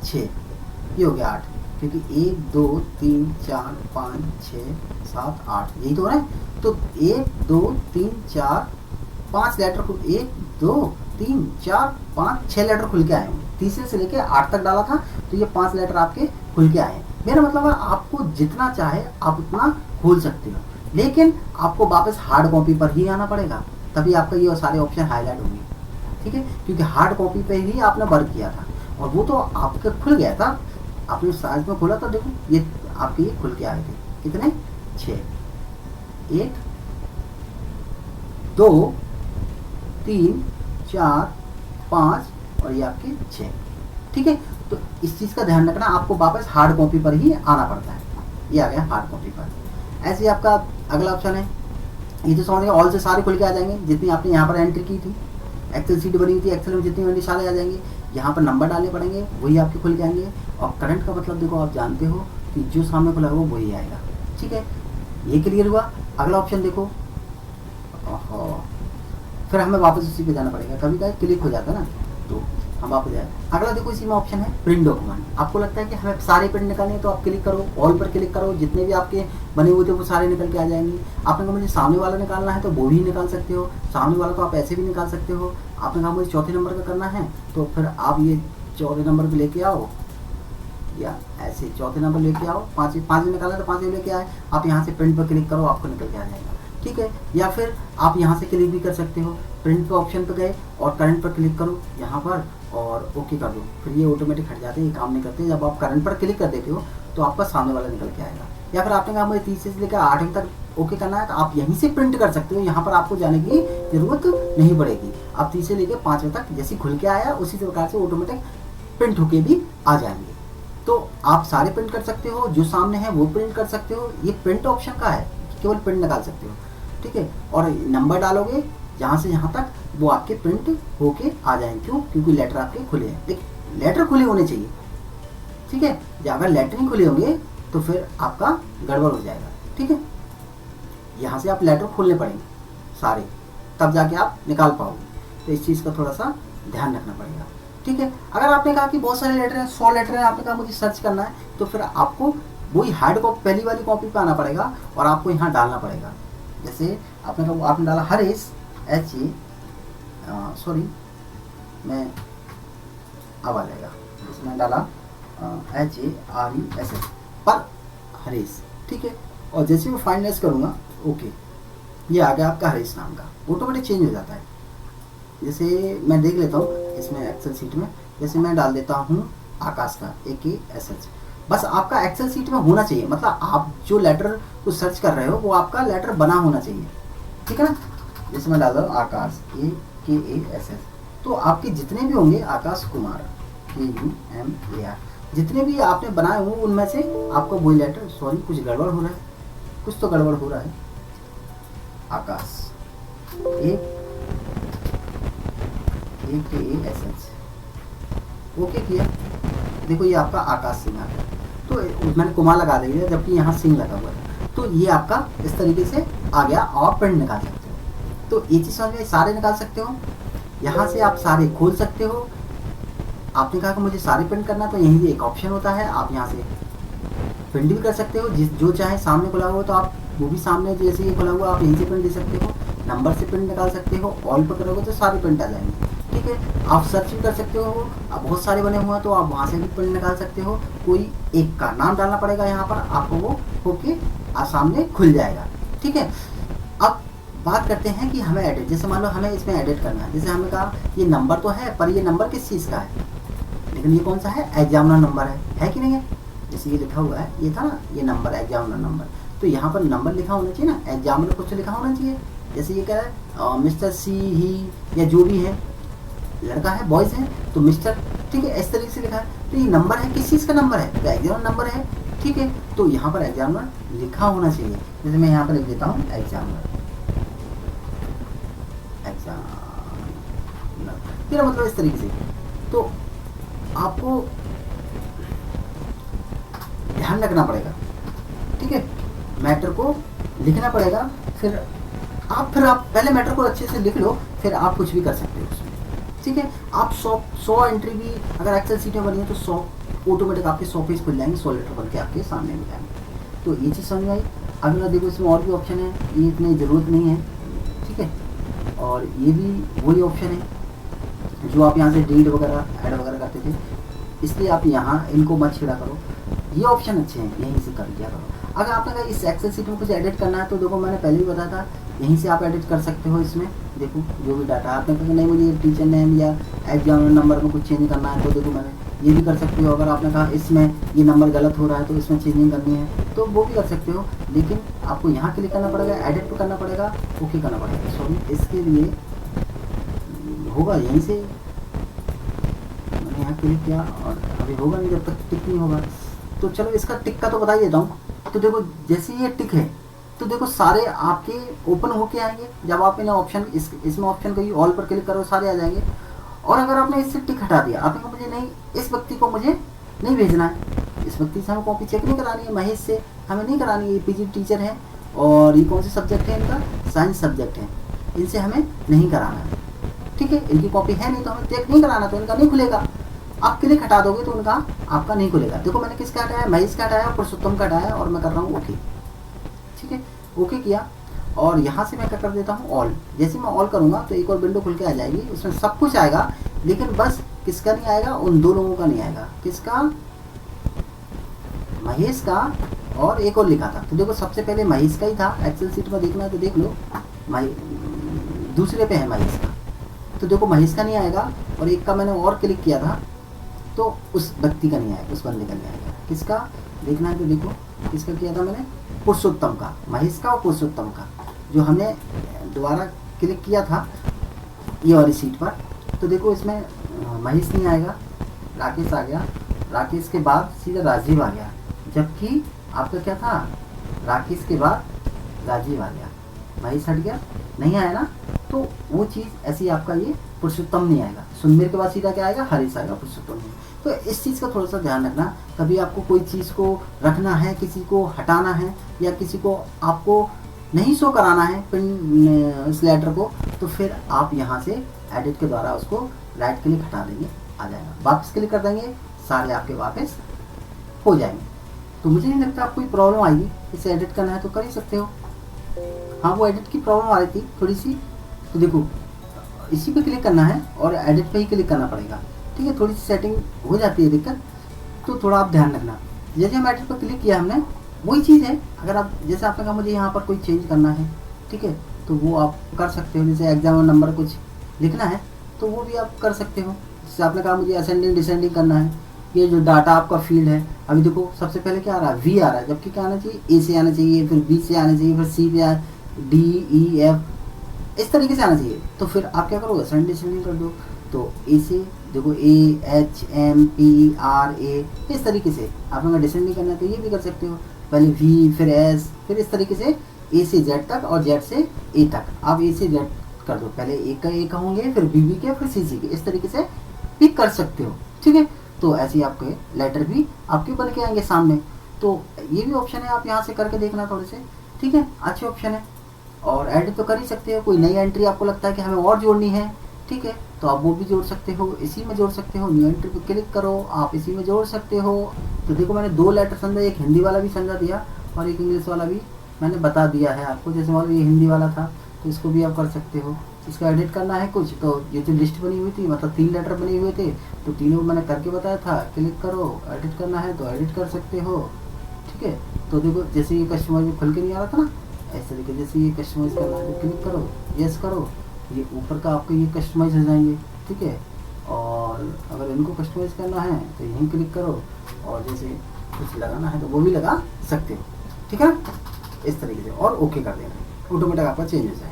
6, ये हो गया 8, क्योंकि 1 2 3 4 5 6 7 8 यही तो है। तो 1 2 3 4 5 लेटर खुल, 1 2 3 4 5 6 लेटर खुल के आए होंगे, तीसरे से लेके 8 तक डाला था तो ये 5 लेटर आपके खुल के आए। मेरा मतलब है आपको जितना चाहे आप उतना खोल सकते हो, लेकिन आपको वापस हार्ड कॉपी पर ही आना पड़ेगा, तभी आपका ये सारे ऑप्शन हाईलाइट होंगे, ठीक है। क्योंकि हार्ड कॉपी पे ही आपने वर्क किया था और वो तो आपके खुल गया था, आपने साइज में खोला था, देखो ये आपके ये खुल के आए थे, कितने 6, 1 2 3 4 5 और ये आपके 6, ठीक है। तो इस चीज़ का ध्यान रखना, आपको वापस हार्ड कॉपी पर ही आना पड़ता है। ये आ गया हार्ड कॉपी पर। ऐसे ही आपका अगला ऑप्शन है, ये तो समझ गए, ऑल से सारे खुल के आ जाएंगे जितनी आपने यहाँ पर एंट्री की थी, एक्सेल सीट बनी हुई थी, एक्सेल में जितनी एंट्री सारे आ जाएंगे, यहाँ पर नंबर डालने पड़ेंगे, वही आपके खुल के आएंगे। और करंट का मतलब देखो आप जानते हो कि जो सामने खुला होगा वही आएगा, ठीक है। ये क्लियर हुआ। अगला ऑप्शन देखो, फिर हमें वापस उसी पे जाना पड़ेगा, कभी कभी क्लिक हो जाता है ना तो हम वापस जाए। अगला देखो इसी में ऑप्शन है प्रिंट डॉक्यूमेंट। आपको लगता है कि हमें सारे प्रिंट निकालने तो आप क्लिक करो, ऑल पर क्लिक करो, जितने भी आपके बने हुए थे वो सारे निकल के आ जाएंगे। आपने कहा मुझे सामने वाला निकालना है तो वो भी निकाल सकते हो, सामने वाला तो आप ऐसे भी निकाल सकते हो। आपने कहा मुझे चौथे नंबर का करना है तो फिर आप ये चौथे नंबर पर लेके आओ, या ऐसे चौथे नंबर लेके आओ, पाँच निकालना तो 5 लेके आए, आप यहाँ से प्रिंट पर क्लिक करो, आपको निकल के आ जाएगा, ठीक है। या फिर आप यहाँ से क्लिक भी कर सकते हो, प्रिंट पे ऑप्शन पे गए और करंट पर क्लिक करो यहाँ पर और ओके कर दो, फिर ये ऑटोमेटिक हट जाते हैं, ये काम नहीं करते। जब आप करंट पर क्लिक कर देते हो तो आपका सामने वाला निकल के आएगा। या फिर आपने कहा मुझे 30 से लेकर 8 तक ओके करना है तो आप यहीं से प्रिंट कर सकते हो, यहाँ पर आपको जाने की जरूरत नहीं पड़ेगी। आप 30 से लेकर 5 तक जैसे खुल के आया उसी प्रकार से ऑटोमेटिक प्रिंट होके भी आ जाएंगे। तो आप सारे प्रिंट कर सकते हो, जो सामने है वो प्रिंट कर सकते हो। ये प्रिंट ऑप्शन का है, केवल प्रिंट निकाल सकते हो, ठीक है। और नंबर डालोगे जहाँ से यहाँ तक, वो आपके प्रिंट होके आ जाएंगे। क्यों? क्योंकि लेटर आपके खुले हैं। देखिए लेटर खुले होने चाहिए, ठीक है। अगर लेटर नहीं खुले होंगे तो फिर आपका गड़बड़ हो जाएगा, ठीक है। ठीक है, यहाँ से आप लेटर खोलने पड़ेंगे सारे, तब जाके आप निकाल पाओगे। तो इस चीज़ का थोड़ा सा ध्यान रखना पड़ेगा, ठीक है। अगर आपने कहा कि बहुत सारे लेटर हैं, 100 लेटर हैं, आपने कहा मुझे सर्च करना है, तो फिर आपको वही हार्ड कॉपी पहली वाली कॉपी पे आना पड़ेगा और आपको यहाँ डालना पड़ेगा। जैसे आपने डाला हरीश, सॉरी मैं अब आ जाएगा, इसमें डाला HARES पर हरीश, ठीक है। और जैसे मैं फाइनलाइज करूँगा, ओके, ये आ गया आपका हरीश नाम का, ऑटोमेटिक चेंज हो जाता है। जैसे मैं देख लेता हूँ इसमें एक्सेल सीट में, जैसे मैं डाल देता हूँ आकाश का AKSH। बस आपका एक्सेल सीट में होना चाहिए, मतलब आप जो लेटर को सर्च कर रहे हो वो आपका लेटर बना होना चाहिए, ठीक है ना। जैसे मैं डाल रहा हूँ आकाश AKASH, तो आपके जितने भी होंगे आकाश कुमार KUMAR, जितने भी आपने बनाए हों उनमें से आपको वही लेटर, सॉरी कुछ गड़बड़ हो रहा है, कुछ तो गड़बड़ हो रहा है। आकाश AKASH, ओके किया, देखो ये आपका आकाश सिंह आ गया। तो मैंने कुमार लगा दिया जबकि यहाँ सिंह लगा हुआ है, तो ये आपका इस तरीके से आ गया और प्रिंट निकाल सकते हो। तो ये चीज़ समझ में, सारे निकाल सकते हो, यहाँ से आप सारे खोल सकते हो। आपने कहा कि मुझे सारे प्रिंट करना, तो यहीं एक ऑप्शन होता है, आप यहाँ से प्रिंट भी कर सकते हो, जो चाहे। सामने खुला हुआ तो आप वो भी सामने जैसे ये खुला हुआ आप यहीं से प्रिंट दे सकते हो, नंबर से प्रिंट निकाल सकते हो, ऑल पर करोगे तो सारे प्रिंट आ जाएंगे, ठीक है। आप सर्च भी कर सकते हो, अब बहुत सारे बने हुए हैं तो आप वहाँ से भी प्रिंट निकाल सकते हो। कोई एक का नाम डालना पड़ेगा यहाँ पर, आपको वो होके सामने खुल जाएगा, ठीक है। अब बात करते हैं कि हमें एडिट, जैसे मान लो हमें इसमें एडिट करना है। जैसे हमने कहा ये नंबर तो है, पर ये नंबर किस चीज़ का है, लेकिन ये कौन सा है, एग्जामिनर नंबर है कि नहीं है। जैसे ये लिखा हुआ है, ये था ना, ये नंबर एग्जामिनर नंबर, तो यहाँ पर नंबर लिखा होना चाहिए ना, एग्जामिनर कुछ तो लिखा होना चाहिए। जैसे ये कह रहा है मिस्टर सी ही, या जो भी है, लड़का है बॉयज़ है तो मिस्टर, ठीक है, इस तरीके से लिखा है। तो ये नंबर है, किस चीज़ का नंबर है, तो एग्जामिनर नंबर है, ठीक है। तो यहाँ पर एग्जामिनर लिखा होना चाहिए। जैसे मैं यहाँ पर लिख देता हूँ एग्जामिनर, फिर मतलब इस तरीके से। तो आपको ध्यान रखना पड़ेगा, ठीक है, मैटर को लिखना पड़ेगा। फिर आप पहले मैटर को अच्छे से लिख लो, फिर आप कुछ भी कर सकते हो उसमें, ठीक है। आप 100 एंट्री भी अगर एक्सेल सीट में बनी है तो 100 ऑटोमेटिक आपके 100 पेज खुल जाएंगे, 100 लेटर बन के आपके सामने मिल जाएंगे। तो ये चीज़ समझ में आई। अगला देखो, इसमें और भी ऑप्शन है, ये इतनी ज़रूरत नहीं है, ठीक है। और ये भी वही ऑप्शन है जो आप यहाँ से डिलीट वगैरह ऐड वगैरह करते थे, इसलिए आप यहाँ इनको मत छेड़ा करो। ये ऑप्शन अच्छे हैं, यहीं से कर दिया करो। अगर आपने कहा इस एक्सेल सीट में कुछ एडिट करना है तो देखो मैंने पहले भी बताया था, यहीं से आप एडिट कर सकते हो। इसमें देखो जो भी डाटा आपने कहा नहीं मुझे टीचर नेम या एग्जामिनर नंबर में कुछ चेंज करना है, तो देखो मैंने ये भी कर सकते हो। अगर आपने कहा इसमें ये नंबर गलत हो रहा है तो इसमें चेंजिंग करनी है तो वो भी कर सकते हो, लेकिन आपको यहाँ क्लिक करना पड़ेगा, एडिट पर करना पड़ेगा, ओके करना पड़ेगा। सॉरी, इसके लिए होगा यहीं से, मैंने यहाँ क्लिक किया और अभी होगा नहीं जब तक टिक नहीं होगा। तो चलो इसका टिक का तो बता ही देता हूँ। तो देखो जैसे ये टिक है तो देखो सारे आपके ओपन होके आएंगे। जब आप इन्हें ऑप्शन इसमें ऑप्शन को ऑल पर क्लिक करो, सारे आ जाएंगे। और अगर आपने इससे टिक हटा दिया, आपने कहा मुझे नहीं, इस व्यक्ति को मुझे नहीं भेजना है, इस व्यक्ति से हमें कॉपी चेक नहीं करानी है, महेश से हमें नहीं करानी है, पीजी टीचर है और ये कौन से सब्जेक्ट है इनका, साइंस सब्जेक्ट है, इनसे हमें नहीं कराना है, ठीक है, इनकी कॉपी है नहीं तो हमें चेक नहीं कराना, तो इनका नहीं खुलेगा। आप क्लिक हटा दोगे तो उनका आपका नहीं खुलेगा। देखो मैंने किसका हटाया, महेश का हटाया, पुरुषोत्तम का हटाया और मैं कर रहा हूँ ओके, ठीक है, ओके किया। और यहाँ से मैं क्या कर देता हूँ ऑल। जैसे मैं ऑल करूँगा तो एक और विंडो खुल के आ जाएगी, उसमें सब कुछ आएगा, लेकिन बस किसका नहीं आएगा, उन दो लोगों का नहीं आएगा। किसका, महेश का, और एक और लिखा था। तो देखो सबसे पहले महेश का ही था, एक्सेल सीट में देखना है तो देख लो, दूसरे पे है महेश का, तो देखो महेश का नहीं आएगा। और एक का मैंने और क्लिक किया था तो उस व्यक्ति का नहीं आएगा, उस बंदे का नहीं आएगा। किसका देखना है तो देखो, किसका किया था मैंने, पुरुषोत्तम का, महेश का और पुरुषोत्तम का, जो हमने दोबारा क्लिक किया था ये वाली सीट पर। तो देखो इसमें महेश नहीं आएगा, राकेश आ गया, राकेश के बाद सीधा राजीव आ गया, जबकि आपका क्या था, राकेश के बाद राजीव आ गया, महेश हट गया, नहीं आया ना। तो वो चीज़ ऐसी आपका ये पुरुषोत्तम नहीं आएगा। सुनमेर के बाद सीधा क्या आएगा, हरीश आएगा, पुरुषोत्तम नहीं। तो इस चीज़ का थोड़ा सा ध्यान रखना। कभी आपको कोई चीज़ को रखना है, किसी को हटाना है, या किसी को आपको नहीं शो कराना है पिन इस लेटर को, तो फिर आप यहाँ से एडिट के द्वारा उसको राइट क्लिक हटा देंगे, आ जाएगा। वापस क्लिक कर देंगे, सारे आपके वापस हो जाएंगे। तो मुझे नहीं लगता आपको कोई प्रॉब्लम आएगी। इसे एडिट करना है तो कर ही सकते हो। हाँ, वो एडिट की प्रॉब्लम आ रही थी थोड़ी सी, तो देखो इसी पे क्लिक करना है और एडिट पे ही क्लिक करना पड़ेगा, ठीक है। थोड़ी सी सेटिंग हो जाती है दिक्कत, तो थोड़ा आप ध्यान रखना। जैसे हम एडिट पर क्लिक किया हमने, वही चीज़ है। अगर आप जैसे आपने कहा मुझे यहाँ पर कोई चेंज करना है, ठीक है, तो वो आप कर सकते हो। जैसे एग्जाम नंबर कुछ लिखना है तो वो भी आप कर सकते हो। जैसे आपने कहा मुझे असेंडिंग डिसेंडिंग करना है, ये जो डाटा आपका फील्ड है, अभी देखो सबसे पहले क्या आ रहा है, वी आ रहा है, जबकि क्या आना चाहिए, ए से आना चाहिए, फिर बी से आना चाहिए, फिर सी पे, डी ई एफ, इस तरीके से आना चाहिए। तो फिर आप क्या करोगे, असेंडिंग डिसेंडिंग कर दो। तो ए से देखो, A H M P R A, इस तरीके से आप अगर डिसेंडिंग करना है तो ये भी कर सकते हो। पहले वी, फिर एस, फिर इस तरीके से ए से जेड तक और जेड से ए तक। आप ए से जेड कर दो, पहले ए का ए होंगे, फिर बी के, फिर सी के, इस तरीके से भी कर सकते हो, ठीक है। तो ऐसे ही आपके लेटर भी आपके बन के आएंगे सामने। तो ये भी ऑप्शन है, आप यहाँ से करके देखना थोड़े से, ठीक है, अच्छे ऑप्शन है। और एडिट तो कर ही सकते हो। कोई नई एंट्री आपको लगता है कि हमें और जोड़नी है, ठीक है, तो आप वो भी जोड़ सकते हो, इसी में जोड़ सकते हो। न्यू एंट्री पर क्लिक करो, आप इसी में जोड़ सकते हो। तो देखो मैंने 2 लेटर समझा, एक हिंदी वाला भी समझा दिया और एक इंग्लिश वाला भी मैंने बता दिया है आपको। जैसे मान लो ये हिंदी वाला था, तो इसको भी आप कर सकते हो। इसका एडिट करना है कुछ, तो ये जो लिस्ट बनी हुई थी, मतलब 3 लेटर बने हुए थे, तो तीनों मैंने करके बताया था। क्लिक करो, एडिट करना है तो एडिट कर सकते हो, ठीक है। तो देखो जैसे ये कस्टमाइज में खुल के नहीं आ रहा था ना, ऐसे तरीके जैसे ये कस्टमाइज करना है तो क्लिक करो, यस करो, ये ऊपर का आपके ये कस्टमाइज हो जाएंगे, ठीक है। और अगर इनको कस्टमाइज करना है तो यहीं क्लिक करो, और जैसे कुछ लगाना है तो वो भी लगा सकते हो, ठीक है, इस तरीके से। और ओके कर देना, ऑटोमेटिक आपका चेंज हो जाएगा।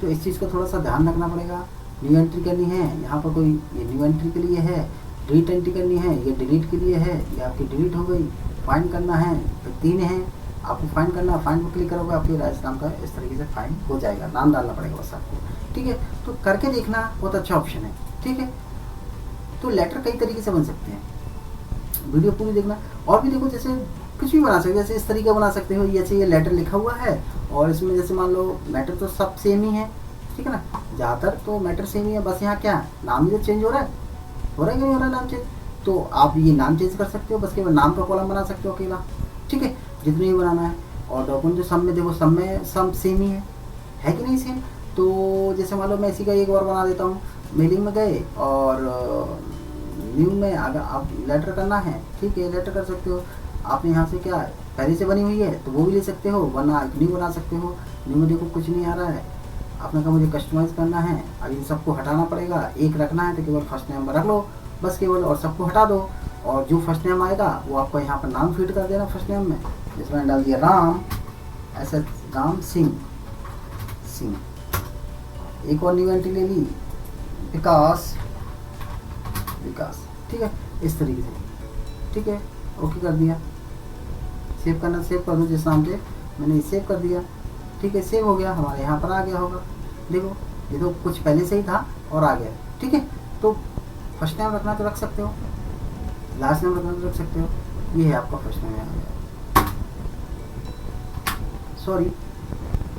तो इस चीज़ का थोड़ा सा ध्यान रखना पड़ेगा। न्यू एंट्री करनी है, यहाँ पर कोई ये न्यू एंट्री के लिए है, डिलीट एंट्री करनी है, ये डिलीट के लिए है, ये आपकी डिलीट हो गई। फाइंड करना है तो 3 है, आपको फाइंड करना है, फाइंड पर क्लिक करोगे आपके राजस्थान का इस तरीके से फाइंड हो जाएगा। नाम डालना पड़ेगा बस आपको, ठीक है। तो करके देखना, बहुत अच्छा ऑप्शन है, ठीक है। तो लेटर कई तरीके से बन सकते हैं, वीडियो पूरी देखना। और भी देखो, जैसे कुछ भी बना सकते हो, जैसे इस तरीके बना सकते हो। जैसे ये लेटर लिखा हुआ है और इसमें जैसे मान लो मैटर तो सब सेम ही है, ठीक है ना, ज़्यादातर तो मैटर सेम ही है। बस यहाँ क्या नाम ही तो चेंज हो रहा है कि नहीं हो रहा है नाम चेंज। तो आप ये नाम चेंज कर सकते हो, बस केवल नाम का कॉलम बना सकते हो अकेला, ठीक है, जितने भी बनाना है। और डॉक्यूमेंट जो सब में देखो, सब में सब सेम ही है कि नहीं सेम। तो जैसे मान लो मैं इसी का एक और बना देता हूँ। मेलिंग में गए और न्यू में अगर आप लेटर करना है, ठीक है, लेटर कर सकते हो। आपने यहाँ से क्या पहले से बनी हुई है तो वो भी ले सकते हो, वरना न्यू बना सकते हो। न्यू में देखो कुछ नहीं आ रहा है, आपने कहा मुझे कस्टमाइज़ करना है, अब इन सबको हटाना पड़ेगा। एक रखना है तो केवल फर्स्ट नेम रख लो बस केवल, और सबको हटा दो। और जो फर्स्ट नेम आएगा वो आपको यहाँ पर नाम फीड कर देना फर्स्ट नेम में। जैसे मैंने डाल दिया राम, ऐसा राम सिंह। एक और न्यू एंट्री ले ली, विकास, ठीक है, इस तरीके से, ठीक है, ओके कर दिया। सेव करना, सेव कर दो जिस नाम से मैंने सेव कर दिया, ठीक है, सेव हो गया, हमारे यहाँ पर आ गया होगा। देखो ये तो कुछ पहले से ही था और आ गया, ठीक है। तो फर्स्ट नेम रखना तो रख सकते हो, लास्ट नेम रखना तो रख सकते हो। ये है आपका फर्स्ट नेम, सॉरी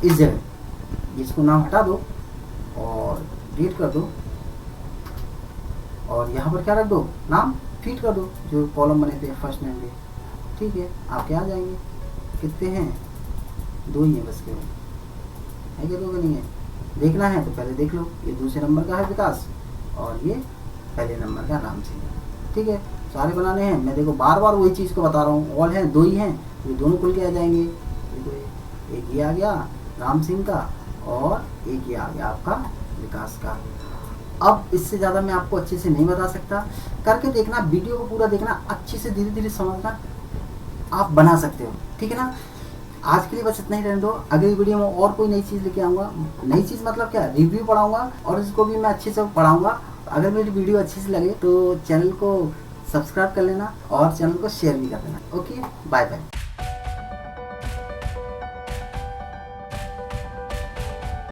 इस जगह इसको नाम हटा दो और डिलीट कर दो, और यहाँ पर क्या रख दो, नाम फीड कर दो जो कॉलम बने थे फर्स्ट नेम के, ठीक है। आपके आ जाएंगे, कितने हैं, 2 ही हैं बस केवल, है क्या 2 का नहीं है। देखना है तो पहले देख लो, ये दूसरे नंबर का है विकास और ये पहले नंबर का नाम सिंह, ठीक है। सारे बनाने हैं, मैं देखो बार बार वही चीज़ को बता रहा हूँ। ऑल हैं 2 ही हैं, ये दोनों खुल के आ जाएंगे। देखो एक ये आ गया राम सिंह का और एक ये आ गया आपका विकास का। अब इससे ज़्यादा मैं आपको अच्छे से नहीं बता सकता, करके देखना, वीडियो को पूरा देखना, अच्छे से धीरे धीरे समझना, आप बना सकते हो, ठीक है ना। आज के लिए बस इतना ही रहने दो, अगली वीडियो में और कोई नई चीज़ लेके आऊँगा। नई चीज़ मतलब क्या, रिव्यू पढ़ाऊँगा और इसको भी मैं अच्छे से पढ़ाऊँगा। अगर मेरी वीडियो अच्छी से लगे तो चैनल को सब्सक्राइब कर लेना और चैनल को शेयर भी कर देना। Okay, bye bye.